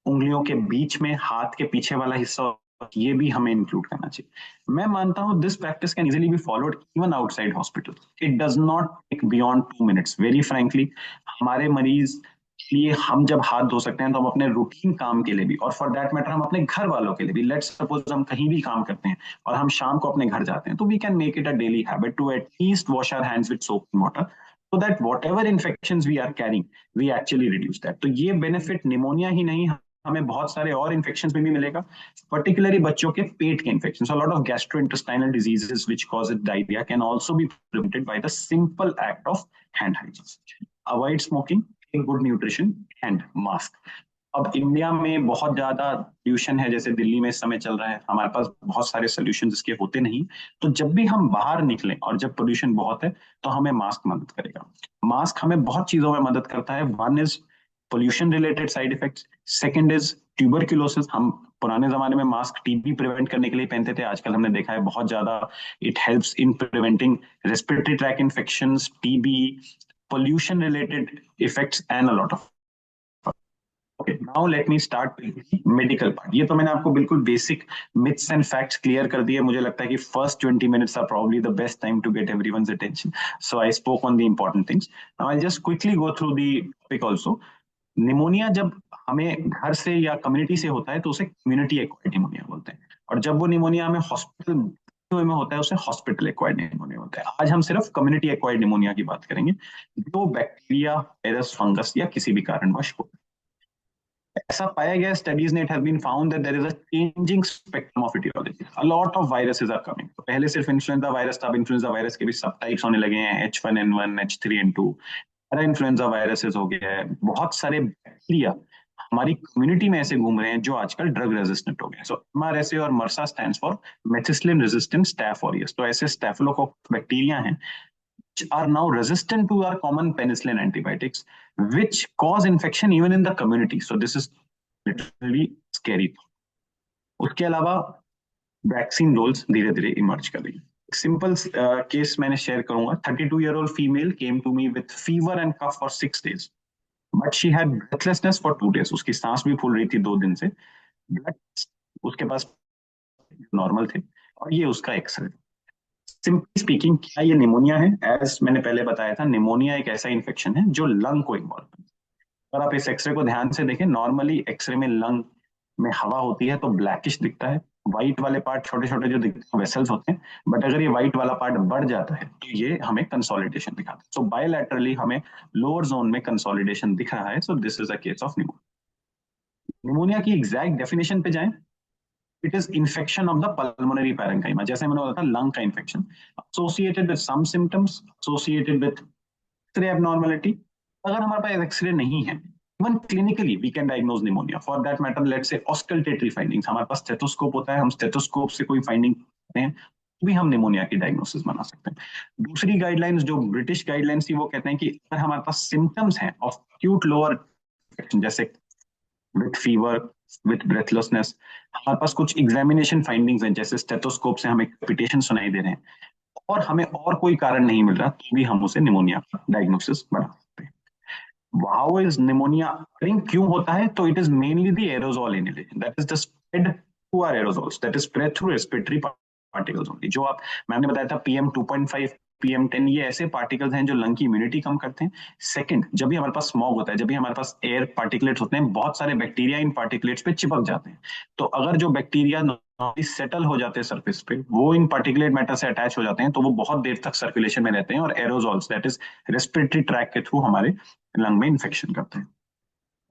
Speaker 4: उंगलियों के बीच में, हाथ के पीछे वाला हिस्सा, ये भी हमें इंक्लूड करना चाहिए। मैं मानता हूं this practice can easily be followed even outside hospital, it does not take beyond 2 minutes. Very frankly, हमारे मरीज लिए हम जब हाथ धो सकते हैं तो हम अपने रूटीन काम के लिए भी, और फॉर दैट मैटर हम अपने घर वालों के लिए भी, लेट्स सपोज हम कहीं भी काम करते हैं और हम शाम को अपने घर जाते हैं, तो we can make it a daily habit to at least wash our hands with soap and water, so that whatever infections we are carrying we actually reduce that। तो ये बेनिफिट निमोनिया ही नहीं, हमें बहुत सारे और इन्फेक्शंस में भी मिलेगा, पर्टिकुलरली बच्चों के पेट के infection. So lot of gastrointestinal diseases which cause diarrhoea can also be prevented by the simple act of hand hygiene. Avoid smoking, take good nutrition and mask. अब इंडिया में बहुत ज्यादा पोल्यूशन है, जैसे दिल्ली में इस समय चल रहा है, हमारे पास बहुत सारे सोल्यूशन इसके होते नहीं। तो जब भी हम बाहर निकलें और जब पोल्यूशन बहुत है तो हमें मास्क मदद करेगा। मास्क हमें बहुत चीजों में मदद करता है। One is pollution related side effects, second is tuberculosis. हम पुराने जमाने में मास्क टीबी प्रिवेंट करने के लिए पहनते थे, आजकल हमने देखा है बहुत ज्यादा it helps in preventing respiratory tract infections, TB, pollution related effects and a lot of। Okay, now let me start with the medical part। ये तो मैंने आपको बिल्कुल basic myths and facts clear कर दिए। मुझे लगता है कि first 20 minutes are probably the best time to get everyone's attention, so I spoke on the important things। Now I'll just quickly go through the topic also। Pneumonia जब हमें घर से या कम्युनिटी से होता है तो उसे कम्युनिटी एक्वायर्ड निमोनिया बोलते हैं, और जब वो निमोनिया हमें हॉस्पिटल में होता है उसे हॉस्पिटल एक्वायर्ड निमोनिया होता है। आज हम सिर्फ कम्युनिटी एक्वायर्ड निमोनिया की बात करेंगे, जो बैक्टीरिया, वायरस, फंगस या किसी भी कारणवश हो। ऐसा पाया गया स्टडीज ने, it has been found that there is a changing spectrum of aetiology, a lot of viruses are coming. तो पहले सिर्फ इन्फ्लुएंजा वायरस था, अब इन्फ्लुएंजा वायरस के भी सब टाइप्स होने लगे हैं, H1N1, H3N2, इन्फ्लुएंजा वायरसेस हो गया है। बहुत सारे बैक्टीरिया हमारी कम्युनिटी में ऐसे घूम रहे हैं जो आजकल ड्रग रेजिस्टेंट हो गए हैं। सो MRSA और MRSA stands for methicillin resistant staph aureus. तो ऐसे स्टैफिलोकोकस बैक्टीरिया हैं which are now resistant to our common penicillin antibiotics, which cause infection even in the community. So this is literally scary। उसके अलावा vaccine roles धीरे धीरे emerge कर रही है। सिंपल केस मैंने शेयर करूंगा। 32-year-old female came to me with fever and cough for 6 days, but she had breathlessness for 2 days। उसकी सांस भी फूल रही थी 2 दिन से, ब्लड उसके पास नॉर्मल थे, और ये उसका एक्सरे। सिंपली स्पीकिंग, क्या ये निमोनिया है? एज मैंने पहले बताया था, निमोनिया एक ऐसा इन्फेक्शन है जो लंग को इन्वॉल्व करता है। अगर आप इस एक्सरे को ध्यान से देखें, नॉर्मली एक्सरे में लंग में हवा होती है तो ब्लैकिश दिखता है, व्हाइट वाले पार्ट छोटे छोटे जो दिखते हैं वेसल्स होते हैं, बट अगर ये व्हाइट वाला पार्ट बढ़ जाता है तो ये हमें कंसोलिडेशन दिखाता है। सो बायलैटरली हमें लोअर जोन में कंसोलिडेशन दिख रहा है। So this is a case of pneumonia. Pneumonia की एग्जैक्ट डेफिनेशन पे जाएं it is infection of the pulmonary parenchyma, जैसे मैंने बोला था लंग का infection associated with some symptoms, associated with X ray abnormality. अगर हमारे पास एक्सरे नहीं है, even clinically we can diagnose pneumonia. For that matter let's say auscultatory findings, हमारे पास स्टेथोस्कोप होता है, हम स्टेथोस्कोप से कोई फाइंडिंग करते हैं तो भी हम निमोनिया की डायग्नोसिस बना सकते हैं। दूसरी गाइडलाइंस जो ब्रिटिश गाइडलाइंस थी वो कहते हैं कि अगर हमारे पास सिम्टम्स हैं ऑफ एक्यूट लोअर इन्फेक्शन, जैसे विथ फीवर, विथ ब्रेथलेसनेस, हमारे पास कुछ एग्जामिनेशन फाइंडिंग्स हैं, जैसे स्टेथोस्कोप से हमें क्रेपिटेशन सुनाई दे रहे हैं और हमें और कोई कारण नहीं मिल रहा, तो भी हम उसे निमोनिया का डायग्नोसिस बना सकते हैं। हाउ इज निमोनिया अकरिंग, क्यों होता है? तो it is mainly the aerosol inhalation, that is the spread through our aerosols, that is spread through respiratory particles only. जो आप मैंने बताया था PM 2.5 PM10, ये ऐसे पार्टिकल्स हैं जो लंग की इम्यूनिटी कम करते हैं। सेकंड, जब भी हमारे पास स्मॉग होता है, जब भी हमारे पास एयर पार्टिकलेट्स होते हैं, बहुत सारे बैक्टीरिया इन पार्टिकलेट्स पे चिपक जाते हैं। तो अगर जो बैक्टीरिया सेटल हो जाते हैं सरफेस पे, वो इन पार्टिकुलेट मैटर से अटैच हो जाते हैं, तो वो बहुत देर तक सर्कुलेशन में रहते हैं और aerosols that is respiratory tract के थ्रू हमारे लंग में इन्फेक्शन करते हैं।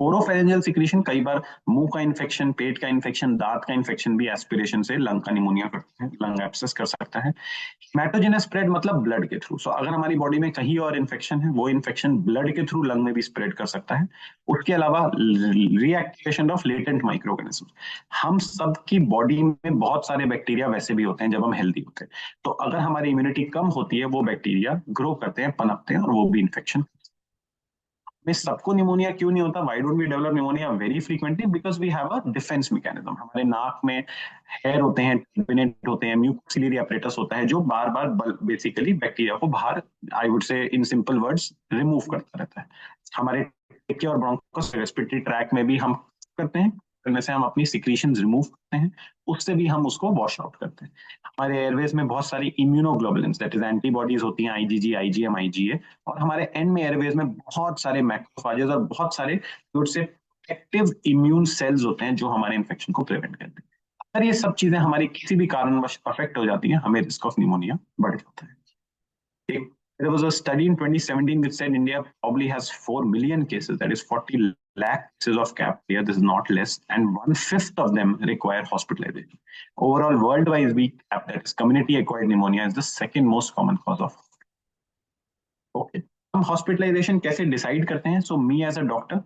Speaker 4: ओरोफेरेंजियल सिक्रीशन, कई बार मुंह का इन्फेक्शन, पेट का इन्फेक्शन, दांत का इन्फेक्शन भी एस्पिरेशन से लंग का निमोनिया करता है, लंग एब्सेस कर सकता है। हेमाटोजेनस स्प्रेड मतलब ब्लड के थ्रू। सो अगर हमारी बॉडी में कहीं और इन्फेक्शन है, वो इन्फेक्शन ब्लड के थ्रू लंग में भी स्प्रेड कर सकता है। उसके अलावा रीएक्टिवेशन ऑफ लेटेंट माइक्रोऑर्गेनिज्म, हम सबकी बॉडी में बहुत सारे बैक्टीरिया वैसे भी होते हैं जब हम हेल्दी होते हैं, तो अगर हमारी इम्यूनिटी कम होती है, वो बैक्टीरिया ग्रो करते हैं, पनपते हैं और वो भी इन्फेक्शन। में सबको निमोनिया क्यों नहीं होता? Why don't we develop pneumonia very frequently? Because we have a defence mechanism. हमारे नाक में हेयर होते हैं, ट्यूबिनेट होते हैं, म्यूकोसिलरी अपरेटस होता है, जो बार बार बेसिकली बैक्टीरिया को बाहर, I would say in simple words, remove करता रहता है। हमारे ट्रेके और ब्रोंकोस रेस्पिरेटरी ट्रैक में भी हम करते हैं, करने से हम अपनी सिक्रीशंस रिमूव करते हैं, उससे भी हम उसको वॉश आउट करते हैं। हमारे एयरवेज में बहुत सारी इम्यूनोग्लोबुलिन्स दैट इज एंटीबॉडीज होती हैं, IgG, IgM, IgA, और हमारे एंड में एयरवेज में बहुत सारे मैक्रोफाजेस और बहुत सारे से एक्टिव इम्यून सेल्स होते हैं जो हमारे इन्फेक्शन को प्रिवेंट करते हैं। अगर ये सब चीजें हमारी किसी भी कारणवश अफेक्ट हो जाती हैं, हमें रिस्क ऑफ निमोनिया बढ़ जाता है। There was a study in 2017 which said India probably has 4 million cases, that is 40 lakh cases of CAP. This is not less, and 1/5 of them require hospitalization. Overall, worldwide, CAP, that is community-acquired pneumonia, is the second most common cause of. Okay, हम hospitalisation कैसे decide करते हैं? So me as a doctor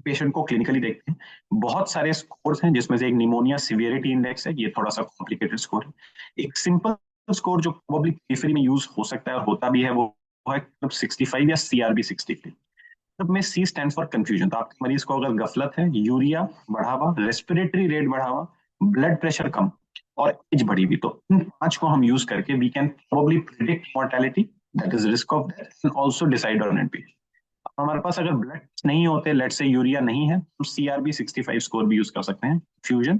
Speaker 4: patient को clinically देखते हैं। बहुत सारे scores हैं, जिसमें से एक निमोनिया सिवियरिटी इंडेक्स है, ये थोड़ा सा कॉम्प्लिकेटेड स्कोर है। एक सिंपल स्कोर जो प्रोबेबली पेरिफेरी में यूज हो सकता है और होता भी है, वो है 65 या CRB 65। तब में C स्टैंड फॉर कंफ्यूजन। तो आपके मरीज को अगर गफलत है, यूरिया बढ़ा हुआ, रेस्पिरेटरी रेट बढ़ा हुआ, ब्लड प्रेशर कम और एज बढ़ी हुई, तो इन 5 को हम यूज करके we can probably predict mortality, that is risk of death, and also decide on NP. हमारे पास अगर ब्लड नहीं होते, लेट से यूरिया नहीं है, तो CRB 65 स्कोर भी यूज कर सकते हैं। फ्यूजन,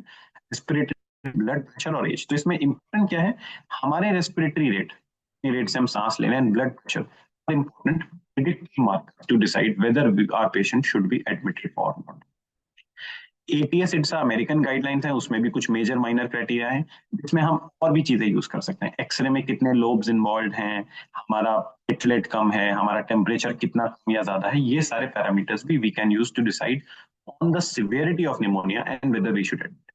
Speaker 4: रेस्पिरेटरी, ब्लड प्रेशर और एज। तो इसमें इंपॉर्टेंट क्या है? हमारे रेस्पिरेटरी रेट से हम सांस ले रहे हैं, blood pressure, important predictive marker to decide whether our patient should be admitted or not. ATS it's American guidelines है, उसमें भी कुछ मेजर माइनर क्राइटेरिया है, जिसमें हम और भी चीजें यूज कर सकते हैं। एक्सरे में कितने लोब्स इन्वॉल्व हैं, हमारा प्लेटलेट कम है, हमारा टेम्परेचर कितना कम या ज्यादा है, ये सारे पैरामीटर्स भी we can use to decide on the severity of pneumonia and whether we should admit.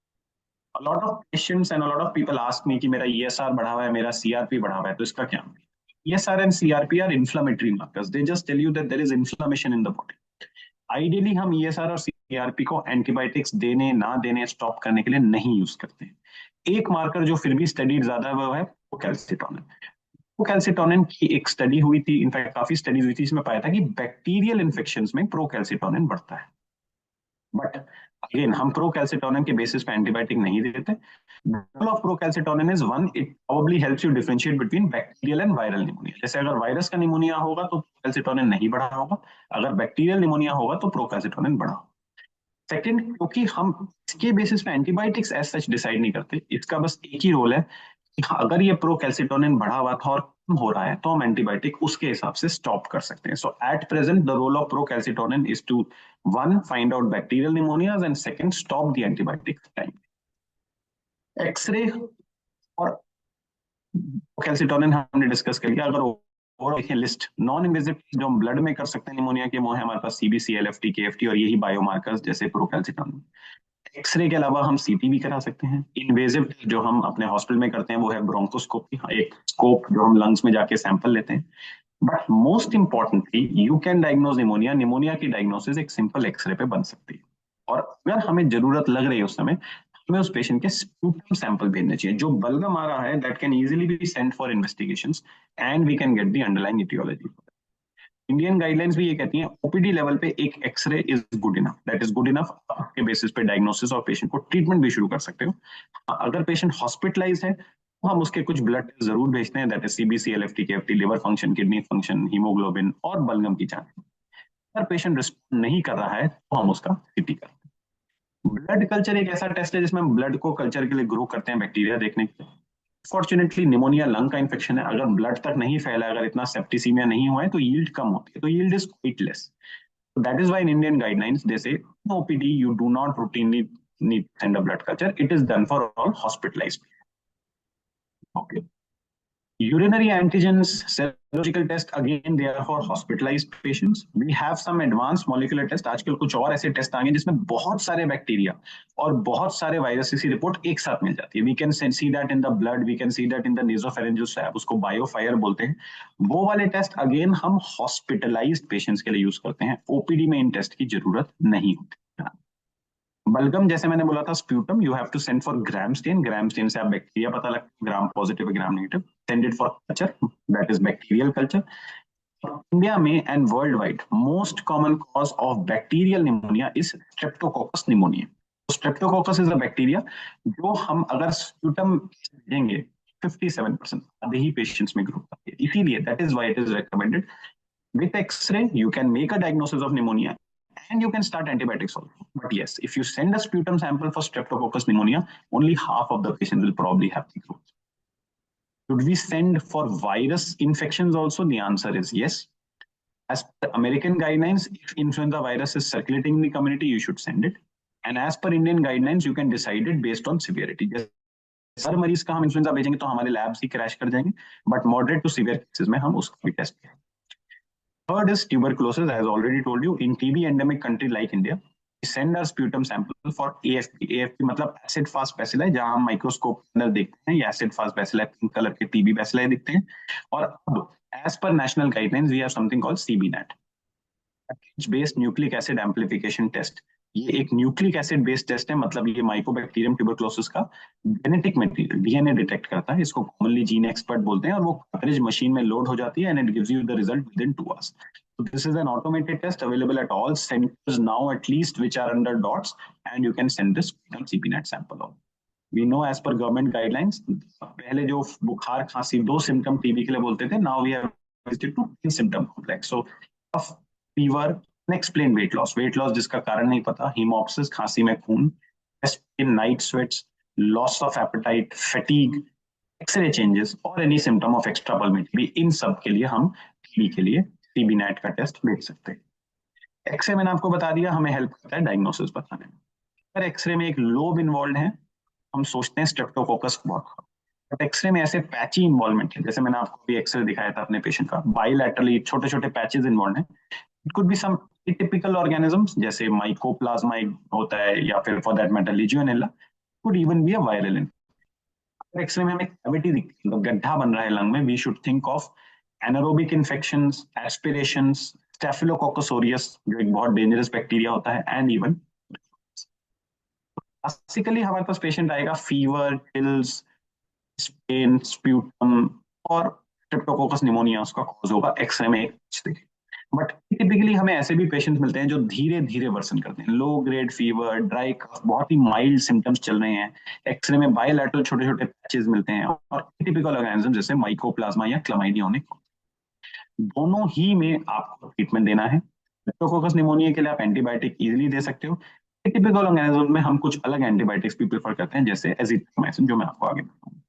Speaker 4: A lot of patients and a lot of people ask me कि मेरा ESR बढ़ा हुआ है, मेरा CRP बढ़ा हुआ है, तो इसका क्या? ESR and CRP are inflammatory markers. They just tell you that there is inflammation in the body. Ideally, हम ESR और CRP को एंटीबायोटिक्स देने ना देने, स्टॉप करने के लिए नहीं यूज करते। एक मार्कर जो फिर भी स्टडी ज्यादा है, वो है प्रोकैल्सिटोनिन। प्रोकैल्सिटोनिन की एक स्टडी हुई थी, इनफैक्ट काफी स्टडी हुई थी, इसमें पाया था कि बैक्टीरियल इन्फेक्शंस में प्रोकैल्सिटोनिन बढ़ता है। बट अगेन, हम प्रोकैल्सिटोनिन के बेसिस पे एंटीबायोटिक नहीं देते। Goal of procalcitonin is one, it probably helps you differentiate between bacterial and viral pneumonia. जैसे अगर वायरस का निमोनिया होगा तो प्रोकैल्सिटोनिन नहीं बढ़ा होगा, अगर बैक्टीरियल निमोनिया होगा तो प्रोकैल्सिटोनिन बढ़ा होगा। सेकंड, क्योंकि हम इसके बेसिस पे एंटीबायोटिक्स एज सच डिसाइड नहीं करते, इसका बस एक ही रोल है कि अगर ये प्रोकैल्सिटोनिन बढ़ा हुआ था और कम हो रहा है, तो हम एंटीबायोटिक उसके हिसाब से स्टॉप कर सकते हैं। So at present the role of procalcitonin is two one, find out bacterial pneumonias, and second, stop the antibiotic time. X-ray और प्रोकैल्सिटोनिन हमने डिस्कस कर लिया। अगर और देखिए लिस्ट नॉन इन्वेजिव जो हम ब्लड में कर सकते हैं निमोनिया के, वो है हमारे पास CBC, LFT, KFT और यही बायोमार्कर्स जैसे प्रोकैल्सिटोनिन। एक्सरे के अलावा हम सीटी भी करा सकते हैं। इन्वेजिव जो हम अपने हॉस्पिटल में करते हैं वो है ब्रोंकोस्कोपी, एक स्कोप जो हम लंग्स में जाके सैंपल लेते हैं। But most importantly you can diagnose pneumonia. Pneumonia की डायग्नोसिस एक सिंपल एक्सरे पे बन सकती है, और अगर हमें जरूरत लग रही है उस समय, हमें उस पेशेंट के स्प्यूटम सैंपल भेजने चाहिए। जो बलगम आ रहा है that can easily be sent for investigations and we can get the underlying aetiology. Indian guidelines भी ये कहती हैं ओपीडी लेवल पे एक X ray is good enough, that is good enough के बेसिस पे डायग्नोसिस और पेशेंट को ट्रीटमेंट भी शुरू कर सकते हो। अगर पेशेंट हॉस्पिटलाइज है तो हम उसके कुछ ब्लड टेस्ट जरूर भेजते हैं, that is CBC, LFT, KFT, liver function, kidney function, haemoglobin और बलगम की जांच। अगर पेशेंट रिस्पॉन्ड नहीं कर रहा है तो हम उसका सीटी करते हैं। ब्लड कल्चर एक ऐसा टेस्ट है जिसमें हम ब्लड को कल्चर के लिए ग्रो करते हैं बैक्टीरिया देखने के लिए। फॉर्चुनेटली निमोनिया लंग का इंफेक्शन है, अगर ब्लड तक नहीं फैला, अगर इतना सेप्टिसीमिया नहीं हुआ है तो यील्ड कम होती है, तो yield is quite less. That is why in Indian guidelines they say OPD you do not routinely need to send a blood culture. It is done for all hospitalized. Okay. Urinary antigens, serological test, again they are for hospitalized patients. We have some advanced molecular test. आजकल कुछ और ऐसे test आ गए जिसमें बहुत सारे bacteria और बहुत सारे वायरसेस की रिपोर्ट एक साथ मिल जाती है। We can see that in the blood, we can see that in the nasopharyngeal swab, उसको बायोफायर बोलते हैं। वो वाले टेस्ट अगेन हम हॉस्पिटलाइज्ड पेशेंट्स के लिए यूज करते हैं, ओपीडी में इन टेस्ट की जरूरत नहीं होती। बलगम जैसे मैंने बोला था sputum, you have to send for Gram stain. Gram stain से आप बैक्टीरिया पता लगता है, Gram positive Gram negative. Send it for culture, that is bacterial culture. India में and world wide most common cause of bacterial pneumonia is streptococcus pneumonia. Streptococcus is a bacteria जो हम अगर sputum देंगे 57% आधे ही patients में grow करती है। इसीलिए that is why it is recommended with X-ray you can make a diagnosis of pneumonia and you can start antibiotics also. But yes, if you send a sputum sample for streptococcus pneumonia, only half of the patients will probably have the growth. Should we send for virus infections also? The answer is yes. As per American guidelines, if influenza virus is circulating in the community, you should send it. And as per Indian guidelines, you can decide it based on severity. हर मरीज का हम influenza भेजेंगे तो हमारे labs ही crash कर जाएंगे, but moderate to severe cases में हम उसका भी टेस्ट करें। Third is tuberculosis. As already told you, in TB endemic country like India, we send our sputum sample for AFP. AFP मतलब acid fast bacilli, जहां हम माइक्रोस्कोप के अंदर देखते हैं ये acid fast bacilli, pink colour के TB bacilli दिखते हैं। और अब as per national guidelines, we have something called CBNAT, based nucleic acid amplification test. ये एक न्यूक्लिक एसिड बेस्ड टेस्ट है, मतलब ये माइकोबैक्टीरियम ट्यूबरकुलोसिस का जेनेटिक मटेरियल डीएनए डिटेक्ट करता है। इसको कॉमनली जीन एक्सपर्ट बोलते हैं, और वो कार्ट्रिज मशीन में लोड हो जाती है and it gives you the result with in 2 hours. So this is an automated test available at all centers now, at least which are under DOTS, and you can send this CBNAT sample out. We know as per government guidelines, पहले जो बुखार खांसी 2 symptom TB के लिए बोलते थे, now we have visited to 3 symptom complex. So cough, fever, unexplained weight loss, जिसका कारण नहीं पता, hemolysis खांसी में खून, chest pain, night sweats, loss of appetite, fatigue, X-ray changes और any symptom of extrapulmonary, इन सब के लिए हम टीबी के लिए CBNAT का टेस्ट भेज सकते हैं। एक्सरे मैंने आपको बता दिया, हमें हेल्प करता है डायग्नोसिस बताने में। अगर एक्सरे में एक लोब इन्वॉल्व है, हम सोचते हैं स्ट्रेप्टोकोकस बहुत, बट एक्सरे में ऐसे पैची इन्वॉल्वमेंट है, जैसे मैंने आपको भी एक्सरे दिखाया था अपने पेशेंट का, बाइलैटरली छोटे छोटे पैचेस इन्वॉल्व हैं। It could be some atypical organisms जैसे माइकोप्लाज्मा होता है, या फिर for that matter legionella, could even be a viral infection. X ray में हमें कैविटी दिखती है, गड्ढा बन रहा है लंग में, we should think of anaerobic infections, aspirations, staphylococcus aureus जो एक बहुत डेंजरस बैक्टीरिया होता है, एंड इवन क्लासिकली हमारे पास पेशेंट आएगा फीवर, चिल्स, पेन, स्प्यूटम और स्ट्रेप्टोकोकस निमोनिया उसका कॉज होगा, एक्सरे में एक देखिए। बट टिपिकली हमें ऐसे भी पेशेंट्स मिलते हैं जो धीरे धीरे वर्सन करते हैं, low grade fever, dry cough, बहुत ही माइल्ड सिम्टम्स चल रहे हैं, एक्सरे में बायलैटरल छोटे छोटे पैचेस मिलते हैं, और टिपिकल ऑर्गेनिज्म जैसे माइकोप्लाज्मा या क्लमाइडिया होने। दोनों ही में आपको ट्रीटमेंट देना है। स्ट्रेप्टोकोकस निमोनिया के लिए आप एंटीबायोटिक इजीली दे सकते हो, टिपिकल ऑर्गेनिज्म में हम कुछ अलग एंटीबायोटिक्स भी प्रेफर करते हैं, जैसे एजिथ्रोमाइसिन, जो मैं आपको आगे बताऊंगा।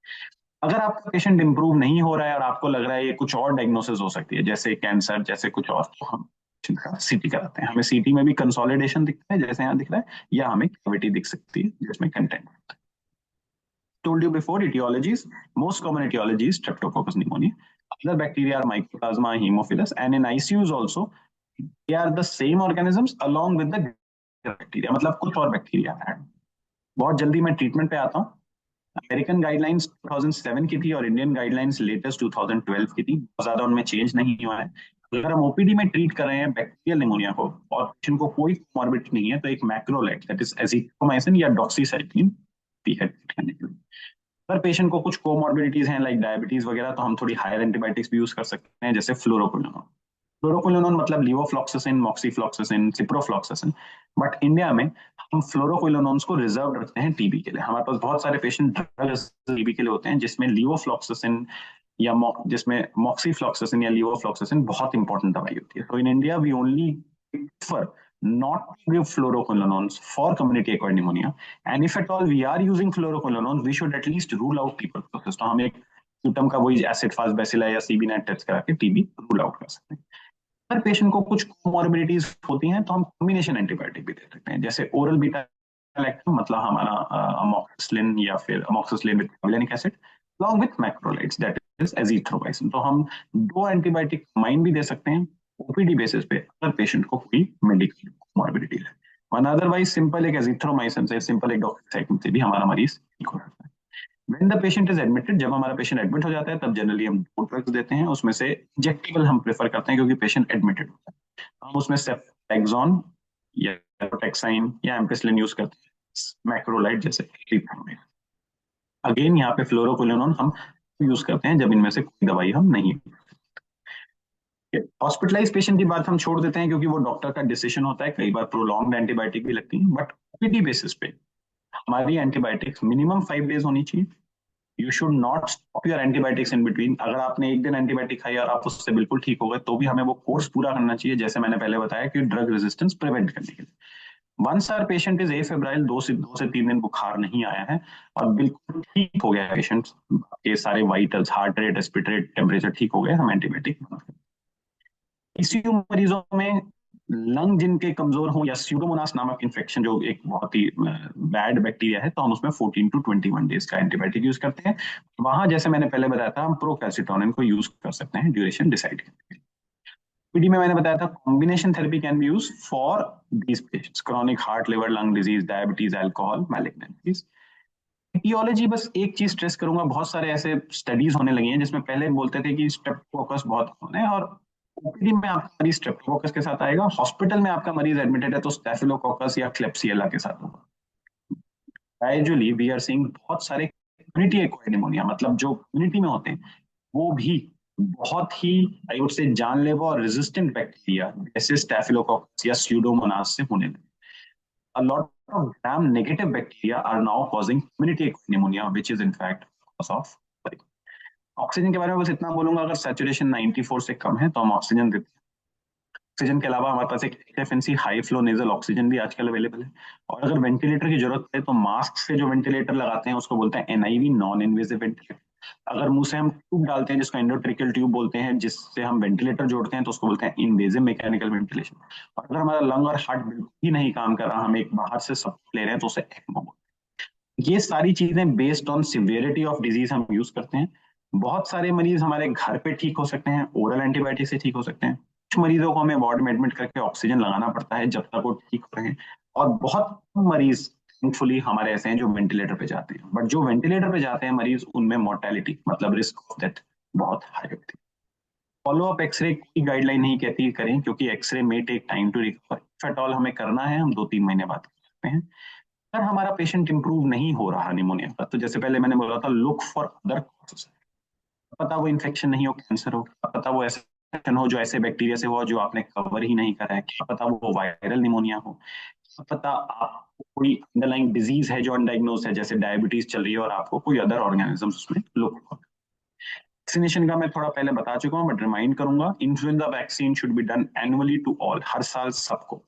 Speaker 4: अगर आपका पेशेंट इंप्रूव नहीं हो रहा है और आपको लग रहा है ये कुछ और डायग्नोसिस हो सकती है, जैसे कैंसर, जैसे कुछ और, तो हम सीटी कराते हैं। हमें सीटी में भी कंसोलिडेशन दिखता है जैसे यहाँ दिख रहा है, या हमें कैविटी दिख सकती है जिसमें कंटेंट होता है। Told you before, etiologies, most common etiology is streptococcus pneumonia. Other bacteria are mycoplasma, haemophilus, and in ICUs also, they are the same organisms along with the bacteria, मतलब कुछ और बैक्टीरिया है। बहुत जल्दी मैं ट्रीटमेंट पे आता हूँ। अमेरिकन गाइडलाइंस 2007 की थी और इंडियन गाइडलाइंस लेटेस्ट 2012 की थी, बहुत ज्यादा उनमें चेंज नहीं हुआ है। अगर हम ओपीडी में ट्रीट कर रहे हैं बैक्टीरियल निमोनिया को और पेशेंट को कोई कॉमॉर्बिडिटी नहीं है, तो एक मैक्रोलाइड दैट इज एजिथ्रोमाइसिन या डॉक्सीसाइक्लिन दी है ट्रीट करने के लिए। अगर पेशेंट को कुछ कोमॉर्बिडिटीज हैं लाइक डायबिटीज वगैरह, तो हम थोड़ी हायर एंटीबायोटिक्स भी यूज कर सकते हैं, जैसे फ्लोरोक्विनोन। फ्लोरोक्विनोन मतलब levofloxacin, moxifloxacin, ciprofloxacin. But India में हम फ्लोरोक्विनोन्स को रिजर्व रखते हैं टीबी के लिए। हमारे पास बहुत सारे पेशेंट टीबी के लिए होते हैं जिसमें लीवोफ्लॉक्सासिन या जिसमें मॉक्सीफ्लॉक्सासिन या लीवोफ्लॉक्सासिन बहुत इंपॉर्टेंट दवाई होती है। तो in India we only prefer not to give fluoroquinolones for community acquired pneumonia, and if at all we are using fluoroquinolones, we should at least rule out tuberculosis। तो हम एक symptom का वही एसिड फास्ट बैसिला या CB net test करा के TB rule out कर सकते हैं। अगर पेशेंट को कुछ कोमॉर्बिडिटीज होती हैं तो हम कॉम्बिनेशन एंटीबायोटिक भी दे सकते हैं, जैसे ओरल बीटा लैक्टम मतलब हमारा अमोक्सिसिलिन या फिर amoxicillin with clavulanic acid along with macrolides that is azithromycin। तो हम दो एंटीबायोटिक कंबाइन भी दे सकते हैं ओपीडी बेसिस पे अगर पेशेंट को कोई मेडिकल कॉमॉर्बिडिटी है, वरना अदरवाइज सिंपल एक एजिथ्रोमाइसिन से, सिंपल एक डॉक्सीसाइक्लिन से भी हमारा मरीज ठीक हो जाता है। When the patient is admitted, जब हमारा पेशेंट एडमिट हो जाता है तब जनरली हम दो ड्रग्स देते हैं, उसमें से इंजेक्टेबल हम प्रेफर करते हैं क्योंकि पेशेंट एडमिटेड होता है। हम उसमें सेफ्टैक्सोन या रोटेक्साइन या एम्पिसिलिन यूज करते हैं, मैक्रोलाइड जैसे। अगेन यहाँ पे फ्लोरोक्विनोन हम यूज करते हैं जब इनमें से कोई दवाई हम नहीं। हॉस्पिटलाइज पेशेंट की बात हम छोड़ देते हैं क्योंकि वो डॉक्टर का डिसीजन होता है, कई बार प्रोलॉन्ग्ड एंटीबायोटिक भी लगती है। बट ओपीडी बेसिस पे हमारी एंटीबायोटिक्स मिनिमम 5 डेज होनी चाहिए। You should not stop your antibiotics in between. अगर आपने एक दिन एंटीबायोटिक खाई और आप उससे बिल्कुल ठीक हो गए तो भी हमें वो कोर्स पूरा करना चाहिए, जैसे मैंने पहले बताया कि ड्रग रेजिस्टेंस प्रिवेंट करने के लिए। वंस आवर पेशेंट इज एफेब्राइल, 2 से 3 दिन बुखार नहीं आया है और बिल्कुल ठीक हो गया पेशेंट, ये सारे vitals, heart rate, respiratory temperature ठीक हो गए, हम एंटीबायोटिक बंद करते हैं। ICU मरीजों में लंग जिनके कमजोर हो या स्यूडोमोनास नामक इन्फेक्शन जो एक बहुत ही बैड बैक्टीरिया है, तो हम उसमें 14 to 21 डेज का एंटीबायोटिक यूज करते हैं। वहां जैसे मैंने पहले बताया था, हम प्रोकैल्सिटोनिन को यूज कर सकते हैं ड्यूरेशन डिसाइड करने के लिए। पीडी में मैंने बताया था combination therapy can be use for these patients, chronic heart, liver, lung disease, diabetes, alcohol, malignancies. Aetiology बस एक चीज स्ट्रेस करूंगा, बहुत सारे ऐसे स्टडीज होने लगी हैं जिसमें पहले बोलते थे कि स्ट्रेप्टोकोकस बहुत कॉमन है और ओपीडी में आपका मरीज स्ट्रेप्टोकोकस के साथ आएगा, हॉस्पिटल में आपका मरीज एडमिटेड है तो स्टेफिलोकोकस या क्लेप्सियला के साथ होगा। ग्रेजुअली वी आर सीइंग बहुत सारे कम्युनिटी एक्वायर्ड निमोनिया, मतलब जो कम्युनिटी में होते हैं वो भी बहुत ही आई वुड से जानलेवा और रेजिस्टेंट बैक्टीरिया जैसे स्टेफिलोकोकस या स्यूडोमोनास से होने लगे। A lot of gram negative bacteria are now causing community acquired pneumonia, which is in fact cause of like, oxygen के बारे में बस इतना बोलूंगा, अगर सैचुरेशन 94 से कम है तो हम ऑक्सीजन देते हैं। ऑक्सीजन के अलावा हमारे पास एक HFNC high flow nasal oxygen भी आजकल अवेलेबल है। और अगर वेंटिलेटर की जरूरत है तो मास्क से जो वेंटिलेटर लगाते हैं उसको बोलते हैं NIV, नॉन इन्वेजिव वेंटिलेटर। अगर मुंह से हम ट्यूब डालते हैं जिसको एंडोट्रिकल ट्यूब बोलते हैं, जिससे हम वेंटिलेटर जोड़ते हैं, तो उसको बोलते हैं इन्वेजिव मैकेनिकल वेंटिलेशन। और अगर हमारा लंग और हार्ट बिल्कुल ही नहीं काम कर रहा, हम एक बाहर से सब ले रहे हैं, तो उसे ECMO बोलते हैं। ये सारी चीजें based on severity of disease हम यूज करते हैं। बहुत सारे मरीज हमारे घर पे ठीक हो सकते हैं, ओरल एंटीबायोटिक से ठीक हो सकते हैं। कुछ मरीजों को हमें वार्ड में एडमिट करके ऑक्सीजन लगाना पड़ता है जब तक वो ठीक हो रहे हैं। और बहुत कम मरीज थैंकफुली हमारे ऐसे हैं जो वेंटिलेटर पे जाते हैं, बट जो वेंटिलेटर पे जाते हैं मरीज, उनमें मोर्टेलिटी मतलब रिस्क ऑफ डेथ बहुत हाई होती है। फॉलो अप एक्सरे की गाइडलाइन नहीं कहती करें क्योंकि एक्सरे में take time to recover. If at all हमें करना है, हम 2-3 महीने बाद कर सकते हैं। अगर हमारा पेशेंट इंप्रूव नहीं हो रहा निमोनिया का, तो जैसे पहले मैंने बोला था, लुक फॉर अदर कॉजेस। पता वो इन्फेक्शन नहीं हो, कैंसर हो, पता वो ऐसे हो जो ऐसे बैक्टीरिया से हो जो आपने कवर ही नहीं करा है, क्या पता वो वायरल निमोनिया हो, पता आपको कोई अंडरलाइंग डिजीज है जो अनडायग्नोज है, जैसे डायबिटीज चल रही है और आपको कोई अदर ऑर्गेनिज्म उसमें लुक फॉर। वैक्सीनेशन का मैं थोड़ा पहले बता चुका हूं, बट रिमाइंड करूंगा, influenza vaccine should be done annually to all, हर साल सबको।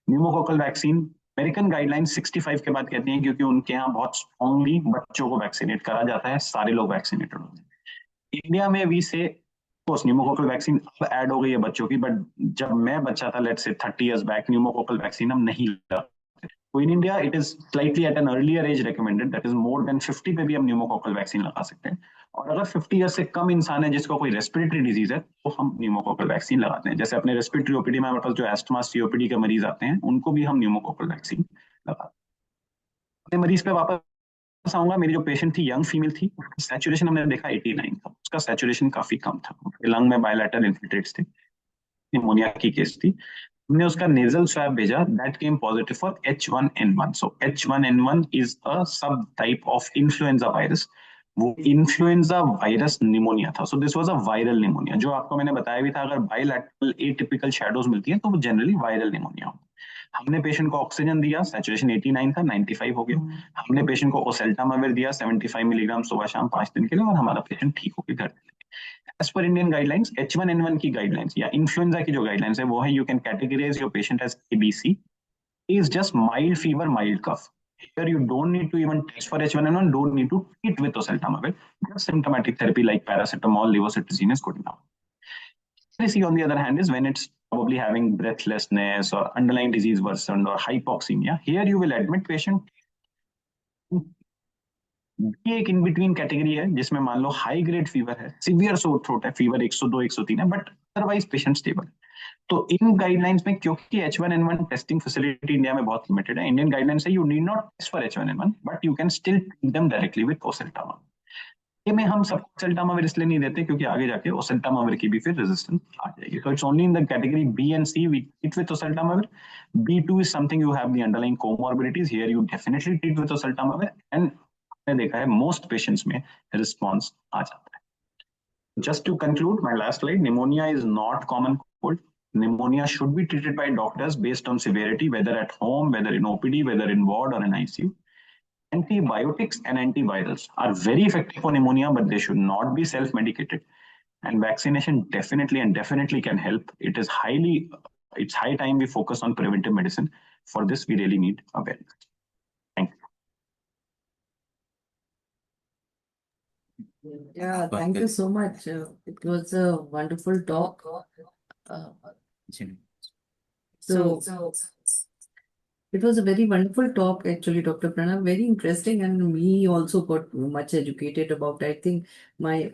Speaker 4: न्यूमोकोकल वैक्सीन अमेरिकन गाइडलाइन 65 के बाद कहती हैं क्योंकि उनके यहाँ बहुत स्ट्रांगली बच्चों को वैक्सीनेट करा जाता है, सारे लोग वैक्सीनेटेड होते हैं। इंडिया में वी से न्यूमोकोकल वैक्सीन अब ऐड हो गई है बच्चों की, बट जब मैं बच्चा था, let's say 30 years back, pneumococcal vaccine हम नहीं लगा। तो in India it is slightly at an earlier age recommended, that is more than 50 पे भी हम न्यूमोकोकल वैक्सीन लगा सकते हैं। और अगर 50 ईयर से कम इंसान है जिसको कोई रेस्पिरेटरी डिजीज है तो हम न्यूमोकोकल वैक्सीन लगाते हैं। जैसे अपने रेस्पिरेटरी ओपीडी में हमारे पास जो एस्टमा COPD के मरीज आते हैं उनको भी हम न्यूमोकोकल वैक्सीन लगाते हैं। अपने मरीज पे वापस आऊंगा। मेरी जो पेशेंट थी, यंग फीमेल थी, सैचुरेशन हमने देखा 89 था, उसका सैचुरेशन काफी कम था, लंग में बायलैटरल इन्फिल्ट्रेट्स थे, निमोनिया की केस थी। हमने उसका नेजल स्वैब भेजा, that came positive for H1N1। So H1N1 is a सब टाइप ऑफ इन्फ्लुएंजा वायरस, वो इन्फ्लुएंजा वायरस निमोनिया था। So this was a viral pneumonia, जो आपको मैंने बताया भी था, अगर बायलैटरल एटिपिकल शैडोज मिलती है तो वो जनरली वायरल निमोनिया होता है। हमने पेशेंट को ऑक्सीजन दिया, सैचुरेशन 89 था, 95 हो गया। हमने पेशेंट को ओसेल्टामाविर दिया 75 मिलीग्राम सुबह शाम 5 दिन के लिए, और हमारा पेशेंट ठीक होकर घर चले गया। As per Indian guidelines, H1N1 की गाइडलाइंस या इन्फ्लुएंजा की जो गाइडलाइंस है वो है, you can categorize your patient as ABC, is just mild fever, mild cough. Here you don't need to even test for H1N1, don't need to treat with oseltamivir. Just symptomatic therapy like paracetamol, levocetirizine is good enough. See, on the other hand, is when it's probably having breathlessness or underlying disease worsened or hypoxemia. Here you will admit patient. ये एक in between category है, जिसमें मान लो high grade fever है, severe sore throat है, fever 102 103 है, but otherwise patient stable. तो इन guidelines में, क्योंकि H1N1 टेस्टिंग फैसिलिटी इंडिया में बहुत लिमिटेड है, इंडियन गाइडलाइंस है you need not test for H1N1, but you can still treat them directly with oseltamivir. ये में हम सबको ओसेल्टामाविर इसलिए नहीं देते क्योंकि आगे जाके ओसेल्टामाविर की भी फिर रेजिस्टेंस आ जाएगी। So it's only in the category B and C we treat with oseltamivir. B2 is something you have the underlying comorbidities, here you definitely treat with oseltamivir, and मैंने देखा है मोस्ट पेशेंट्स में response आ जाता है। Just to conclude my last slide, pneumonia is not common cold. Pneumonia should be treated by doctors based on severity, whether at home, whether in OPD, whether in ward or in ICU. Antibiotics and antivirals are very effective for pneumonia, but they should not be self-medicated. And vaccination definitely can help. It's high time we focus on preventive medicine. For this, we really need awareness. Thank you.
Speaker 1: Yeah, thank you so much. It was a wonderful talk. So it was a very wonderful talk, actually, Dr. Pranav. Very interesting, and me also got much educated about. I think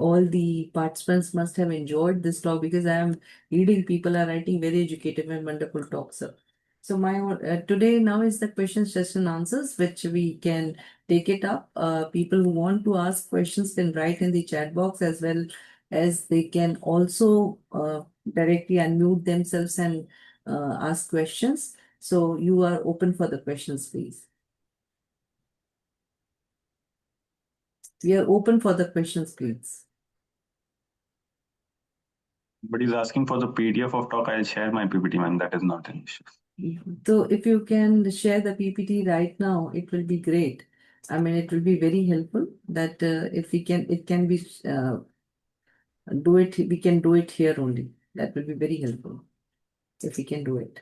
Speaker 1: all the participants must have enjoyed this talk, because I am reading people are writing very educative and wonderful talks. Sir. So today now is the questions, just and answers, which we can take it up. People who want to ask questions can write in the chat box, as well as they can also directly unmute themselves and ask questions. So you are open for the questions, please. We are open for the questions, please.
Speaker 4: But he's asking for the PDF of talk. I'll share my PPT, ma'am. That is not an issue.
Speaker 1: So if you can share the PPT right now, it will be great. I mean, it will be very helpful that if we can, it can be we can do it here only. That will be very helpful if we can do it.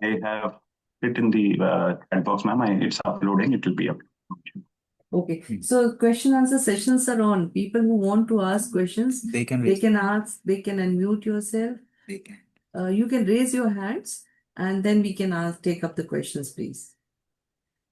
Speaker 4: I have it in the chat box, ma'am. It's uploading. It will be up.
Speaker 1: Okay, so question answer sessions are on. People who want to ask questions,
Speaker 2: They can
Speaker 1: ask, they can unmute yourself.
Speaker 2: They can.
Speaker 1: You can raise your hands, and then we can take up the questions, please.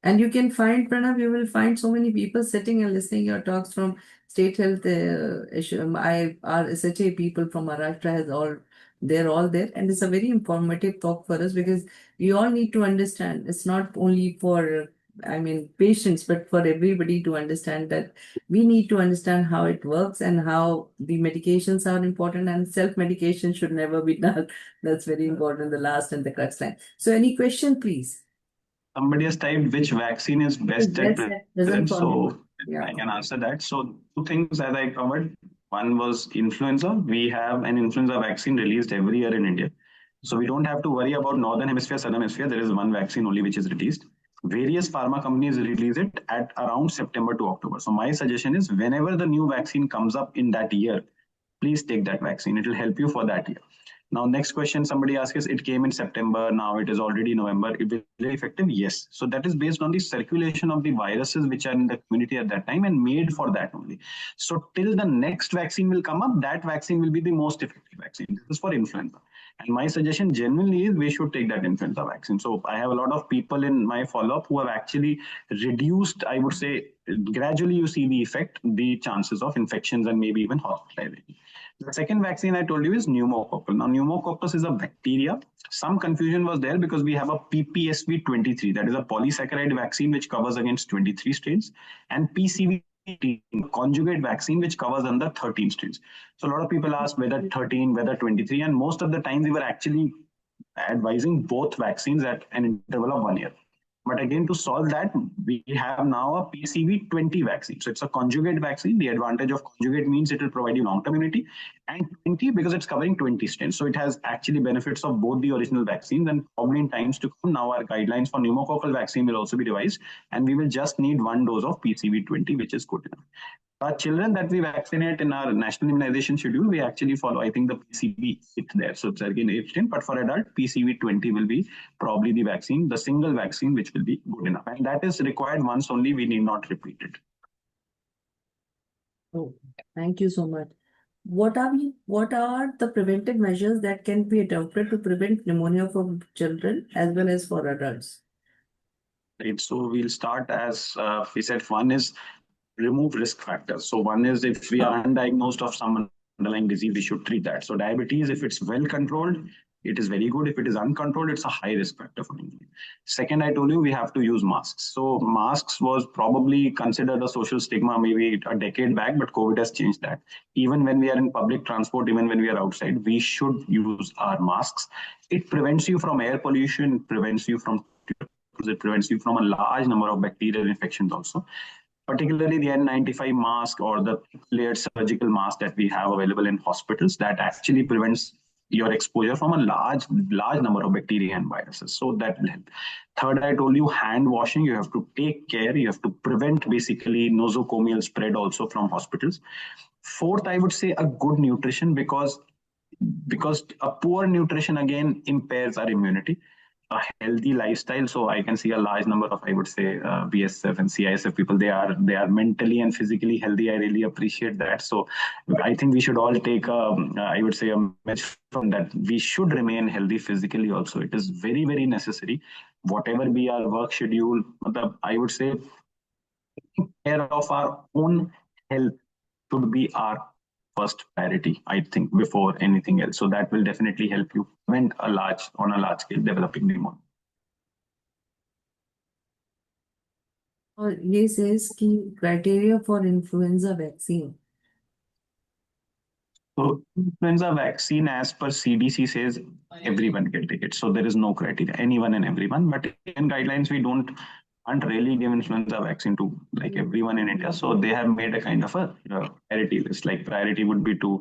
Speaker 1: And you can find, Pranav, you will find so many people sitting and listening your talks from State Health our SHA people from Maharashtra they're all there, and it's a very informative talk for us, because we all need to understand. It's not only for patients, but for everybody to understand that we need to understand how it works and how the medications are important, and self-medication should never be done. That's very important, the last and the crux line. So any question, please?
Speaker 4: Somebody has typed which vaccine is best at present, so
Speaker 1: yeah.
Speaker 4: I can answer that. So two things as I covered. One was influenza. We have an influenza vaccine released every year in India. So we don't have to worry about Northern Hemisphere, Southern Hemisphere. There is one vaccine only which is released. Various pharma companies release it at around September to October. So my suggestion is, whenever the new vaccine comes up in that year, please take that vaccine. It will help you for that year. Now, next question somebody asks is, it came in September, now it is already November. It will be effective? Yes. So that is based on the circulation of the viruses which are in the community at that time and made for that only. So till the next vaccine will come up, that vaccine will be the most effective vaccine. vaccine. This is for influenza. And my suggestion genuinely is we should take that influenza vaccine. So I have a lot of people in my follow-up who have actually reduced, I would say, gradually you see the effect, the chances of infections and maybe even hospitalization. The second vaccine I told you is pneumococcal. Now, pneumococcus is a bacteria. Some confusion was there because we have a PPSV23, that is a polysaccharide vaccine which covers against 23 strains, and PCV conjugate vaccine which covers under 13 strains. So a lot of people ask whether 13, whether 23, and most of the time we were actually advising both vaccines at an interval of 1 year. But again, to solve that, we have now a PCV20 vaccine. So it's a conjugate vaccine. The advantage of conjugate means it will provide you long-term immunity, and 20 because it's covering 20 strains. So it has actually benefits of both the original vaccines, and probably in times to come, now our guidelines for pneumococcal vaccine will also be revised, and we will just need 1 dose of PCV20, which is good enough. Our children that we vaccinate in our national immunization schedule, we actually follow, I think, the PCV there. So it's again age 10, but for adult, PCV20 will be probably the vaccine, the single vaccine, which will be good enough. And that is required once only, we need not repeat it.
Speaker 1: Oh, thank you so much. What are the preventive measures that can be adopted to prevent pneumonia for children as well as for adults?
Speaker 4: Right. So we'll start as we said, one is remove risk factors. So one is if we are undiagnosed of some underlying disease, we should treat that. So diabetes, if it's well controlled, it is very good. If it is uncontrolled, it's a high risk factor for pneumonia. Second, I told you we have to use masks. So masks was probably considered a social stigma maybe a decade back, but COVID has changed that. Even when we are in public transport, even when we are outside, we should use our masks. It prevents you from air pollution, it prevents you from a large number of bacterial infections also. Particularly the N95 mask or the layered surgical mask that we have available in hospitals, that actually prevents your exposure from a large number of bacteria and viruses. So that will help. Third, I told you hand washing. You have to take care. You have to prevent basically nosocomial spread also from hospitals. Fourth, I would say a good nutrition because a poor nutrition again impairs our immunity. A healthy lifestyle. So I can see a large number of, I would say, BSF and CISF people. They are mentally and physically healthy. I really appreciate that. So I think we should all take I would say, a message from that. We should remain healthy physically also. It is very, very necessary. Whatever be our work schedule, I would say, taking care of our own health should be our first priority, I think, before anything else. So that will definitely help you prevent on a large scale developing pneumonia.
Speaker 1: ये says key criteria for influenza vaccine.
Speaker 4: So influenza vaccine, as per CDC, says everyone can take it. So there is no criteria, anyone and everyone. But in guidelines, we can't really give influenza vaccine to like everyone in India. So they have made a kind of a priority list. Like priority would be to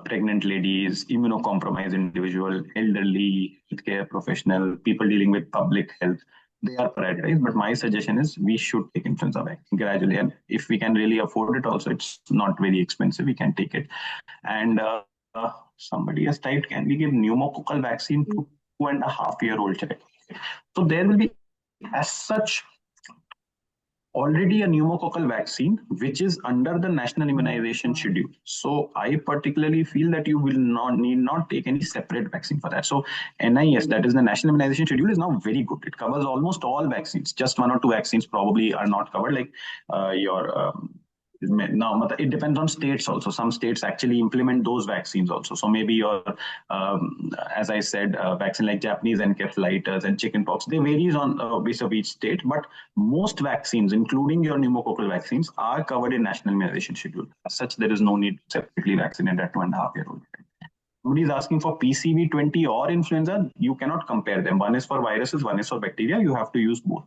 Speaker 4: pregnant ladies, immunocompromised individual, elderly, healthcare professional, people dealing with public health. They are prioritized. But my suggestion is we should take influenza vaccine gradually. And if we can really afford it also, it's not very expensive. We can take it. And somebody has typed, can we give pneumococcal vaccine to 2.5-year-old child? So there will be, as such, already a pneumococcal vaccine which is under the national immunization schedule. So I particularly feel that you will need not take any separate vaccine for that. So NIS, that is the national immunization schedule, is now very good. It covers almost all vaccines. Just 1 or 2 vaccines probably are not covered, like now it depends on states also. Some states actually implement those vaccines also. So maybe your, as I said, vaccine like Japanese encephalitis and chickenpox, they varies on base of each state. But most vaccines, including your pneumococcal vaccines, are covered in national immunization schedule. As such, there is no need to separately vaccinate that 2.5-year-old. Somebody is asking for PCV20 or influenza. You cannot compare them. One is for viruses, one is for bacteria. You have to use both.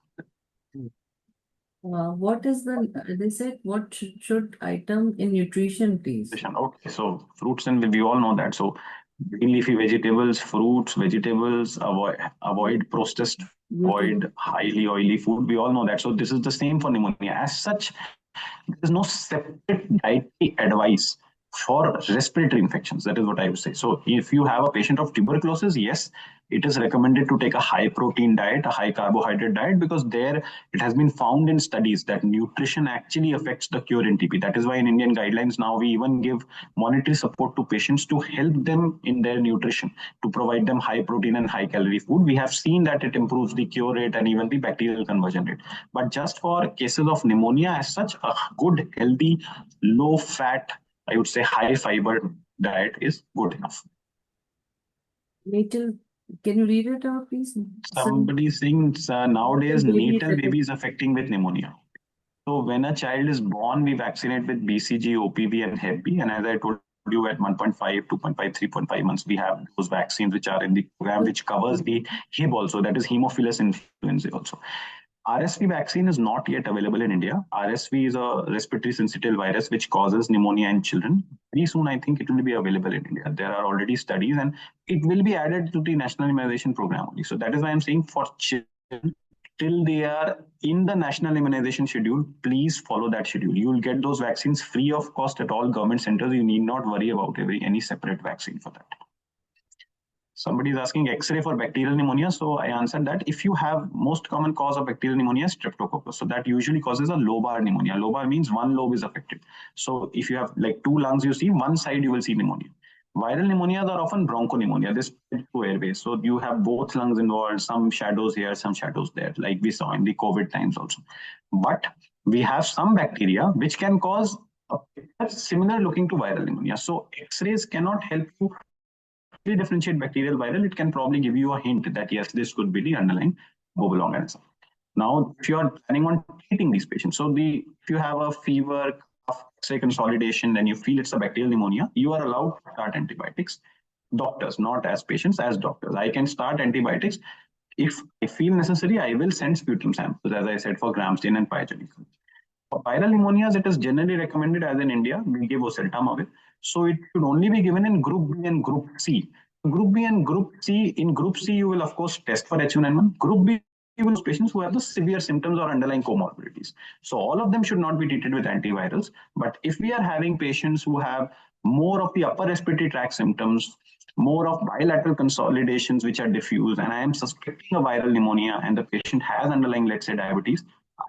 Speaker 1: What is they said, what should item in nutrition, please?
Speaker 4: Okay, so fruits, and we all know that. So green leafy vegetables, fruits, vegetables, avoid processed, avoid highly oily food. We all know that. So this is the same for pneumonia. As such, there is no separate dietary advice for respiratory infections. That is what I would say. So if you have a patient of tuberculosis, yes, it is recommended to take a high protein diet, a high carbohydrate diet, because there it has been found in studies that nutrition actually affects the cure in TB. That is why in Indian guidelines now we even give monetary support to patients to help them in their nutrition, to provide them high protein and high calorie food. We have seen that it improves the cure rate and even the bacterial conversion rate. But just for cases of pneumonia as such, a good, healthy, low fat, I would say high fiber diet is good enough.
Speaker 1: Natal, can you read it out, please?
Speaker 4: Somebody saying nowadays
Speaker 1: Baby
Speaker 4: natal
Speaker 1: affected.
Speaker 4: baby is affecting with pneumonia. So when a child is born, we vaccinate with BCG, OPV, and Hep B. And as I told you, at 1.5, 2.5, 3.5 months, we have those vaccines which are in the program, which covers the Hib also, that is Haemophilus influenzae also. RSV vaccine is not yet available in India. RSV is a respiratory syncytial virus which causes pneumonia in children. Very soon, I think it will be available in India. There are already studies and it will be added to the national immunization program only. So that is why I'm saying for children, till they are in the national immunization schedule, please follow that schedule. You will get those vaccines free of cost at all government centers. You need not worry about any separate vaccine for that. Somebody is asking X-ray for bacterial pneumonia. So I answered that if you have most common cause of bacterial pneumonia, streptococcus. So that usually causes a lobar pneumonia. Lobar means one lobe is affected. So if you have like two lungs, you see one side, you will see pneumonia. Viral pneumonias are often bronchopneumonia. This spread through airways. So you have both lungs involved, some shadows here, some shadows there, like we saw in the COVID times also. But we have some bacteria which can cause a similar looking to viral pneumonia. So X-rays cannot help you differentiate bacterial viral. It can probably give you a hint that yes, this could be the underlying bubble organism. Now, if you are planning on treating these patients, so if you have a fever, cough, X-ray consolidation, and you feel it's a bacterial pneumonia, you are allowed to start antibiotics. Doctors, not as patients, as doctors. I can start antibiotics. If I feel necessary, I will send sputum samples, as I said, for gram stain and pyogenic. For viral pneumonias, it is generally recommended, as in India, we give oseltamivir. So it should only be given in Group B and Group C. Group B and Group C, in Group C, you will of course test for H1N1. Group B, will patients who have the severe symptoms or underlying comorbidities. So all of them should not be treated with antivirals. But if we are having patients who have more of the upper respiratory tract symptoms, more of bilateral consolidations which are diffuse, and I am suspecting a viral pneumonia and the patient has underlying, let's say, diabetes,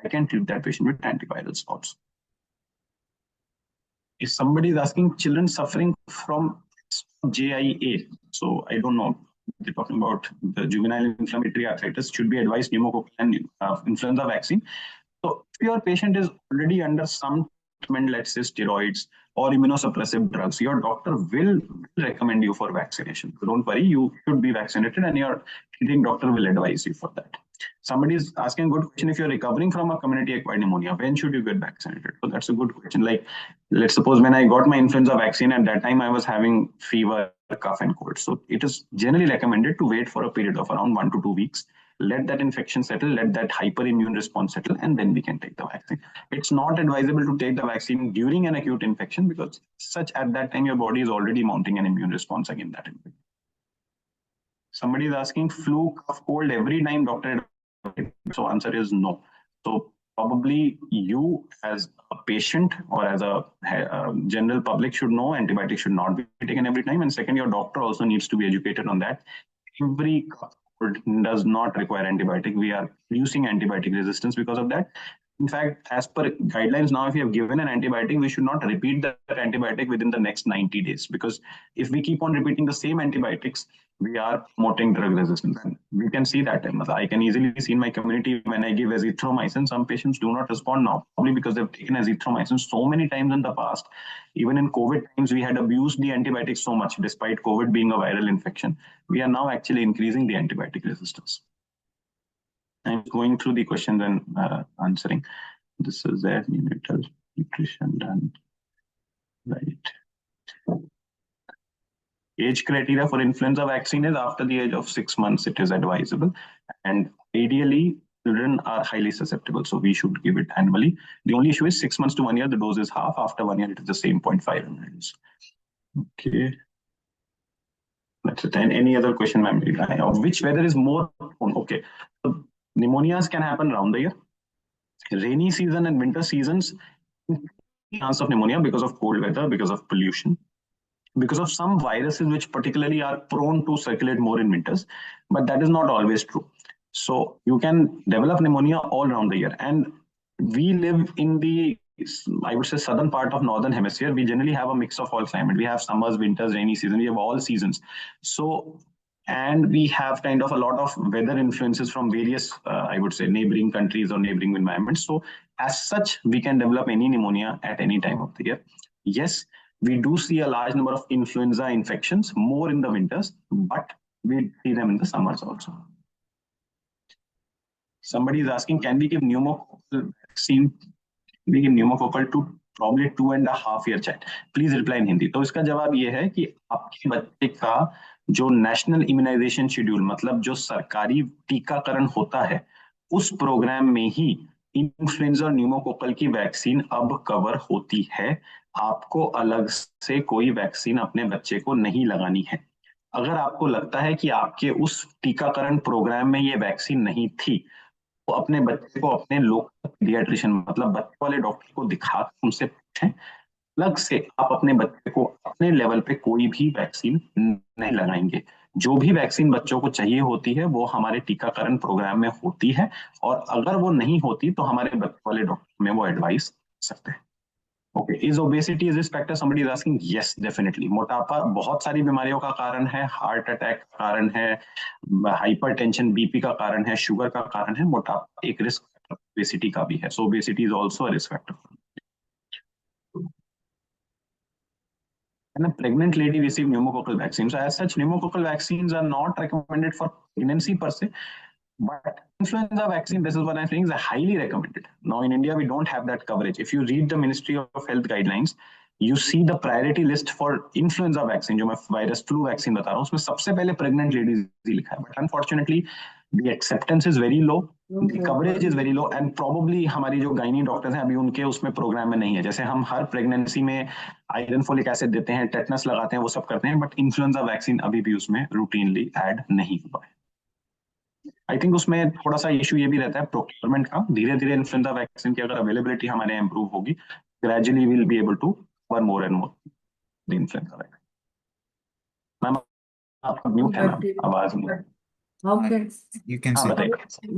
Speaker 4: I can treat that patient with antivirals also. If somebody is asking children suffering from JIA, so I don't know, they're talking about the juvenile inflammatory arthritis, should be advised pneumococcal and influenza vaccine. So if your patient is already under some treatment, let's say steroids or immunosuppressive drugs, your doctor will recommend you for vaccination. So don't worry, you should be vaccinated and your treating doctor will advise you for that. Somebody is asking a good question. If you're recovering from a community acquired pneumonia, when should you get vaccinated? So that's a good question. Like, let's suppose when I got my influenza vaccine, at that time I was having fever, cough and cold. So it is generally recommended to wait for a period of around 1 to 2 weeks. Let that infection settle, let that hyperimmune response settle, and then we can take the vaccine. It's not advisable to take the vaccine during an acute infection because such at that time your body is already mounting an immune response against that infection. Somebody is asking flu, cough, cold every time, doctor. So answer is no. So probably you as a patient or as a general public should know antibiotics should not be taken every time. And second, your doctor also needs to be educated on that. Every cough does not require antibiotic. We are reducing antibiotic resistance because of that. In fact, as per guidelines now, if you have given an antibiotic, we should not repeat that antibiotic within the next 90 days. Because if we keep on repeating the same antibiotics, we are promoting drug resistance. And we can see that. I can easily see in my community when I give azithromycin, some patients do not respond now, probably because they've taken azithromycin so many times in the past. Even in COVID times, we had abused the antibiotics so much, despite COVID being a viral infection. We are now actually increasing the antibiotic resistance. I'm going through the questions and answering. This is their neonatal nutrition done. Right. Age criteria for influenza vaccine is after the age of 6 months, it is advisable. And ideally, children are highly susceptible. So we should give it annually. The only issue is 6 months to 1 year, the dose is half. After 1 year, it is the same 0.5 ml. Okay. That's it. And any other question, ma'am? Which weather is more prone? Okay. So pneumonias can happen around the year. Rainy season and winter seasons chance of pneumonia because of cold weather, because of pollution, because of some viruses which particularly are prone to circulate more in winters, but that is not always true. So you can develop pneumonia all around the year. And we live in the, I would say, southern part of northern hemisphere. We generally have a mix of all climate. We have summers, winters, rainy season. We have all seasons. So, and we have kind of a lot of weather influences from various, I would say, neighboring countries or neighboring environments. So as such, we can develop any pneumonia at any time of the year. Yes, we do see a large number of influenza infections more in the winters, but we see them in the summers also. Somebody is asking, can we give pneumococcal vaccine? We give pneumococcal to probably 2.5 year child. Please reply in Hindi. तो इसका जवाब ये है कि आपके बच्चे का जो नेशनल इम्यूनाइजेशन शेड्यूल, मतलब जो सरकारी टीकाकरण होता है, उस प्रोग्राम में ही इन्फ्लुएंजा और न्यूमोकोकल की वैक्सीन अब कवर होती है. आपको अलग से कोई वैक्सीन अपने बच्चे को नहीं लगानी है. अगर आपको लगता है कि आपके उस टीकाकरण प्रोग्राम में ये वैक्सीन नहीं थी, तो अपने बच्चे को अपने लोकल पीडियाट्रिशियन, मतलब बच्चे वाले डॉक्टर को दिखा उनसे पूछें. अलग से आप अपने बच्चे को अपने लेवल पे कोई भी वैक्सीन नहीं लगाएंगे. जो भी वैक्सीन बच्चों को चाहिए होती है वो हमारे टीकाकरण प्रोग्राम में होती है, और अगर वो नहीं होती तो हमारे बच्चे वाले डॉक्टर में वो एडवाइस सकते हैं. Okay, is obesity is this factor? Somebody is asking. Yes, definitely. मोटापा बहुत सारी बीमारियों का कारण है. हार्ट अटैक का कारण है, हाइपरटेंशन, बीपी का कारण है, शुगर का कारण है. मोटापा एक रिस्क फैक्टर ओबेसिटी का भी है. So obesity is also a risk factor. And a pregnant lady receive pneumococcal vaccine. So as such, pneumococcal vaccines are not recommended for pregnancy per se. But influenza vaccine, this is what I'm saying, is highly recommended. Now in India, we don't have that coverage. If you read the Ministry of Health guidelines, you see the priority list for influenza vaccine, जो मैं virus flu vaccine बता रहा हूँ, उसमें सबसे पहले pregnant ladies ही लिखा है. But unfortunately, the acceptance is very low, the coverage is very low, and probably हमारी जो गायनी डॉक्टर्स हैं अभी उनके उसमें प्रोग्राम में नहीं है. जैसे हम हर प्रेगनेंसी में आयरन फोलिक एसिड देते हैं, टेटनस लगाते हैं, वो सब करते हैं, बट इन्फ्लुएंजा वैक्सीन अभी भी उसमें रूटीनली ऐड नहीं हुआ है. आई थिंक उसमें थोड़ा सा इशू ये भी रहता है प्रोक्योरमेंट का. धीरे धीरे इन्फ्लुएंजा वैक्सीन की अगर अवेलेबिलिटी हमारे इंप्रूव होगी, gradually will be able to cover more and more the influenza vaccine. Ma'am आपका म्यूट है मैम, आवाज नहीं.
Speaker 1: How can
Speaker 2: You can
Speaker 4: हाँ
Speaker 2: say.
Speaker 4: बताइए.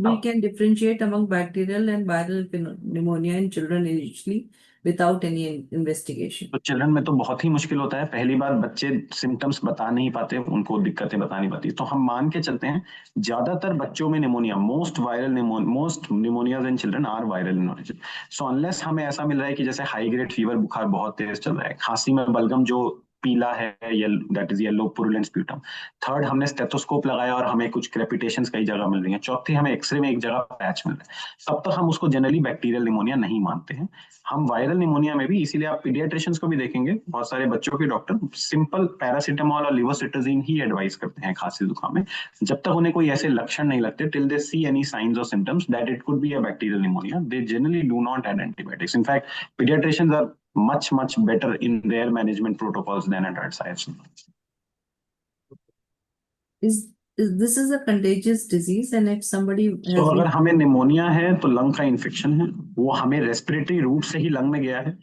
Speaker 1: we can differentiate among bacterial and viral pneumonia in children initially without any investigation?
Speaker 4: तो children में तो बहुत ही मुश्किल होता है. पहली बार बच्चे सिम्टम्स बता नहीं पाते, उनको दिक्कतें बता नहीं पाती. तो हम मान के चलते हैं ज्यादातर बच्चों में pneumonia, most pneumonias in children are viral in origin. So unless हमें ऐसा मिल रहा है कि जैसे हाई ग्रेड फीवर, बुखार बहुत तेज चल रहा है, खांसी में बलगम जो पीला है, that is yellow purulent sputum. Third, हमने स्टेथोस्कोप लगाया और हमें कुछ क्रेपिटेशंस कई जगह मिल रही हैं. चौथी, हमें एक्सरे में एक जगह पैच मिल रहा है. तब तक हम उसको जनरली बैक्टीरियल निमोनिया नहीं मानते हैं. हम वायरल निमोनिया में भी, इसीलिए आप पीडियाट्रिशियंस को भी देखेंगे, बहुत सारे बच्चों के डॉक्टर सिंपल पैरासीटामोल और लिवोसिट्राजीन ही एडवाइस करते हैं खांसी जुकाम में, जब तक उन्हें कोई ऐसे लक्षण नहीं लगते. Till they see any signs और symptoms that it could be a bacterial pneumonia, they generally do not add antibiotics. In fact, pediatricians are much better in their management protocols than adults, I have seen.
Speaker 1: This is a contagious disease, and if somebody has
Speaker 4: तो अगर हमें pneumonia है तो lung का infection है, वो हमें respiratory root से ही लंग में गया है.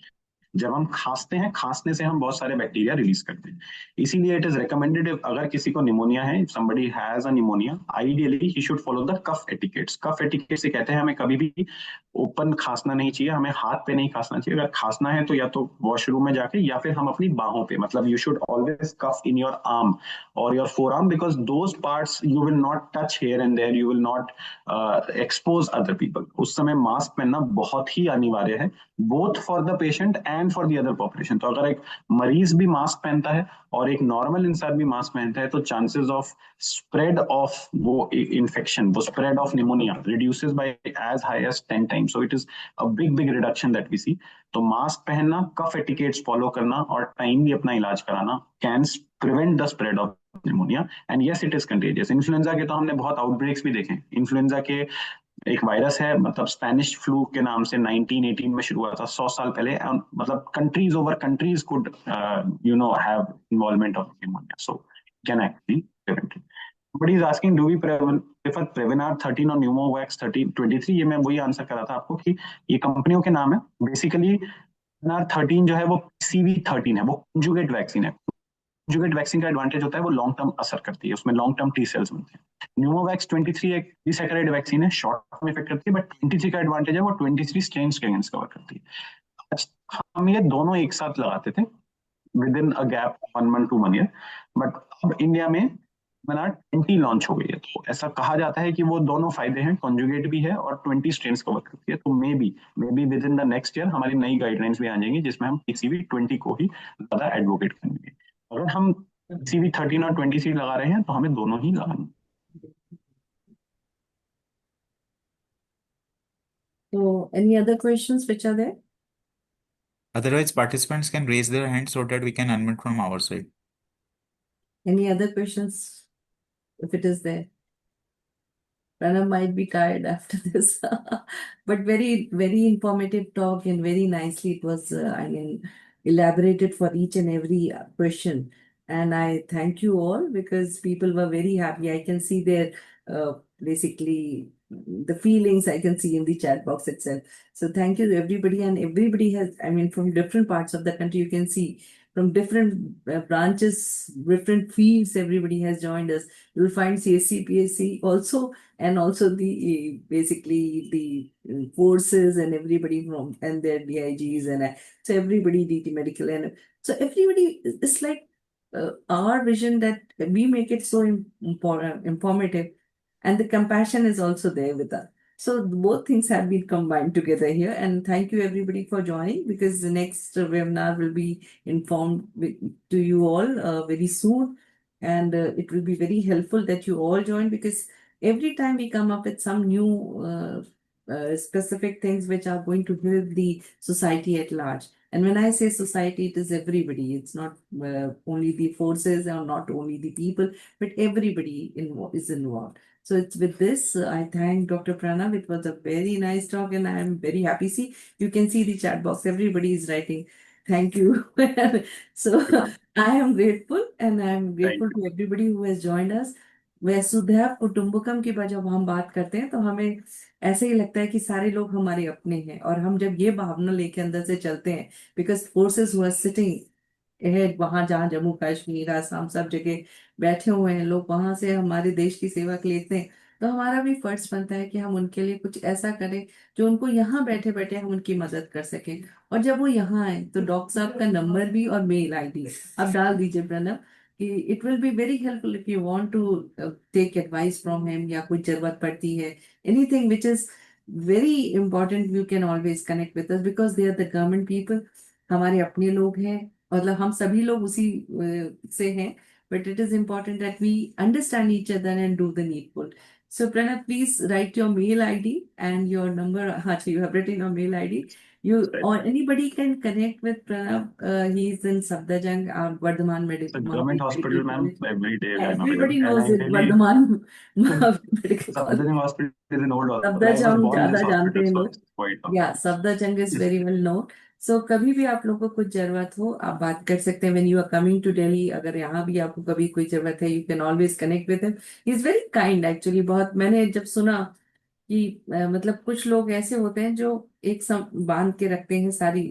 Speaker 4: जब हम खांसते हैं, खांसने से हम बहुत सारे बैक्टीरिया रिलीज करते हैं. इसीलिए इट इज रिकमेंडेड, अगर किसी को निमोनिया है, somebody has a pneumonia, ideally he should follow the cuff etiquettes. Cough etiquette से कहते हैं हमें कभी भी ओपन खांसना नहीं चाहिए, हमें हाथ पे नहीं खांसना चाहिए. अगर खांसना है तो या तो वॉशरूम में जाके या फिर हम अपनी बाहों पे, मतलब you should always cough in your arm और your fore arm, because those parts you will not touch here and there, you will not expose other people. उस समय मास्क पहनना बहुत ही अनिवार्य है, both for the patient and for the other population. तो अगर एक मरीज भी मास्क पहनता है और एक नॉर्मल इंसान भी मास्क पहनता है, तो चांसेस ऑफ स्प्रेड ऑफ वो इन्फेक्शन, वो spread of pneumonia reduces by as high as 10 times. So it is a big reduction that we see. तो मास्क पहनना, कफ एटिकेट्स फॉलो करना और टाइमली अपना इलाज कराना can prevent the spread of pneumonia. And yes, it is contagious. Influenza के तो हमने बहुत आउटब्रेक्स भी देखे. इन्फ्लुएंजा के एक वायरस है, मतलब स्पेनिश फ्लू के नाम से 1918 में शुरू हुआ था, 100 साल पहले. मतलब countries over countries could have involvement of pneumonia, so can actually prevent it. Somebody is asking, do we prefer Prevenar 13 और Pneumovax 23? ये मैं वही आंसर कर रहा था आपको कि ये कंपनियों के नाम है. बेसिकली PNR-13 जो है वो PCV13 है, वो कंजुगेट वैक्सीन है। कंजुगेट वैक्सीन का एडवांटेज होता है वो लॉन्ग टर्म असर करती है, उसमें लॉन्ग टर्म टी सेल्स बनते हैं। न्यूमोवैक्स 23 एक डिसैकराइड वैक्सीन है, शॉर्ट टर्म इफेक्ट करती है, बट 23 का एडवांटेज है वो 23 स्ट्रेन्स के अगेंस्ट कवर करती है। हम ये दोनों एक साथ लगाते थे with in a gap 1 month to 1 year, but अब इंडिया में मना 20 लॉन्च हो गई है, तो ऐसा कहा जाता है कि वो दोनों फायदे हैं, कॉन्जुगेट भी है और 20 स्ट्रेन्स कवर करती है। तो may be with in the next year हमारी नई गाइडलाइंस भी आ जाएंगी जिसमें हम PCV20 को ही ज्यादा एडवोकेट करेंगे। अगर हम PCV13 और 23 लगा रहे हैं तो हमें दोनों ही लगानी।
Speaker 1: So, any other questions which are there?
Speaker 2: Otherwise, participants can raise their hands so that we can unmute from our side.
Speaker 1: Any other questions if it is there? Pranav might be tired after this, but very, very informative talk and very nicely it was, elaborated for each and every question. And I thank you all because people were very happy. I can see their, basically, the feelings I can see in the chat box itself. So thank you to everybody. And everybody has, from different parts of the country, you can see from different branches, different fields, everybody has joined us. You'll find CSC, PSC also, and also the basically the forces and everybody from and their DIGs and so everybody DT medical and so everybody it's like our vision that we make it so informative and the compassion is also there with us. So both things have been combined together here, and thank you everybody for joining because the next webinar will be informed to you all very soon, and it will be very helpful that you all join because every time we come up with some new specific things which are going to help the society at large. And when I say society, it is everybody. It's not only the forces or not only the people, but everybody is involved. So it's with this, I thank Dr. Pranav. It was a very nice talk and I am very happy. See, you can see the chat box. Everybody is writing. Thank you. So I am grateful and I am grateful to everybody who has joined us. वसुधैव कुटुंबकम की जब हम बात करते हैं तो हमें ऐसे ही लगता है कि सारे लोग हमारे अपने हैं और हम जब ये भावना लेके अंदर से चलते हैं because forces who are sitting है वहां जहाँ जम्मू कश्मीर आसाम सब जगह बैठे हुए हैं लोग वहां से हमारे देश की सेवा के लिए लेते हैं तो हमारा भी फर्ज बनता है कि हम उनके लिए कुछ ऐसा करें जो उनको यहाँ बैठे बैठे हम उनकी मदद कर सकें और जब वो यहाँ आए तो डॉक्टर साहब का नंबर भी और मेल आईडी आप डाल दीजिए प्रणव कि it will be very helpful if you want to take advice from him या कोई जरूरत पड़ती है anything which is very important you can always connect with us because they are the government people हमारे अपने लोग हैं मतलब हम सभी लोग उसी से हैं but it is important that we understand each other and do the needful. So Pranav, please write your mail ID and your number. Actually, you have written your mail ID. You or anybody can connect with Pranav. He is in Safdarjung, Vardhaman Medical.
Speaker 4: The government hospital, ma'am, every day I'm
Speaker 1: Everybody
Speaker 4: available.
Speaker 1: knows it. Vardhaman Medical College.
Speaker 4: Safdarjung Hospital is an old hospital. I was
Speaker 1: Safdarjung
Speaker 4: born in
Speaker 1: ज्यादा
Speaker 4: this
Speaker 1: जानते
Speaker 4: hospital,
Speaker 1: हैं
Speaker 4: so
Speaker 1: लोग.
Speaker 4: it's quite
Speaker 1: Yeah, Safdarjung is very well known. So कभी भी आप लोगों को कुछ जरूरत हो आप बात कर सकते हैं when you are coming to Delhi अगर यहाँ भी आपको कभी कोई जरूरत है you can always connect with him. He is very kind actually बहुत मैंने जब सुना कि मतलब कुछ लोग ऐसे होते हैं जो एक बांध के रखते हैं सारी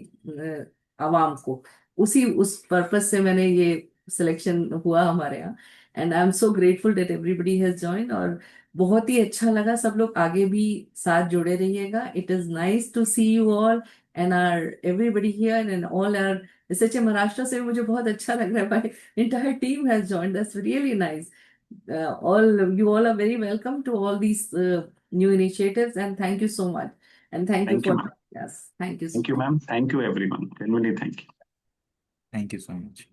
Speaker 1: आवाम को उस पर्पज से मैंने ये सिलेक्शन हुआ हमारे यहाँ and I am so grateful that everybody has join और बहुत ही अच्छा लगा सब लोग आगे भी साथ जुड़े रहिएगा it is nice to see you all and are everybody here and all are such Maharashtra से मुझे बहुत अच्छा लग रहा है भाई entire team has joined us really nice you all are very welcome to all these new initiatives and thank you so much and thank you
Speaker 4: Thank
Speaker 1: for
Speaker 4: you, ma'am.
Speaker 1: joining us thank you so
Speaker 4: Thank you, ma'am. Thank you, everyone. Genuinely, thank you.
Speaker 2: Thank you so much.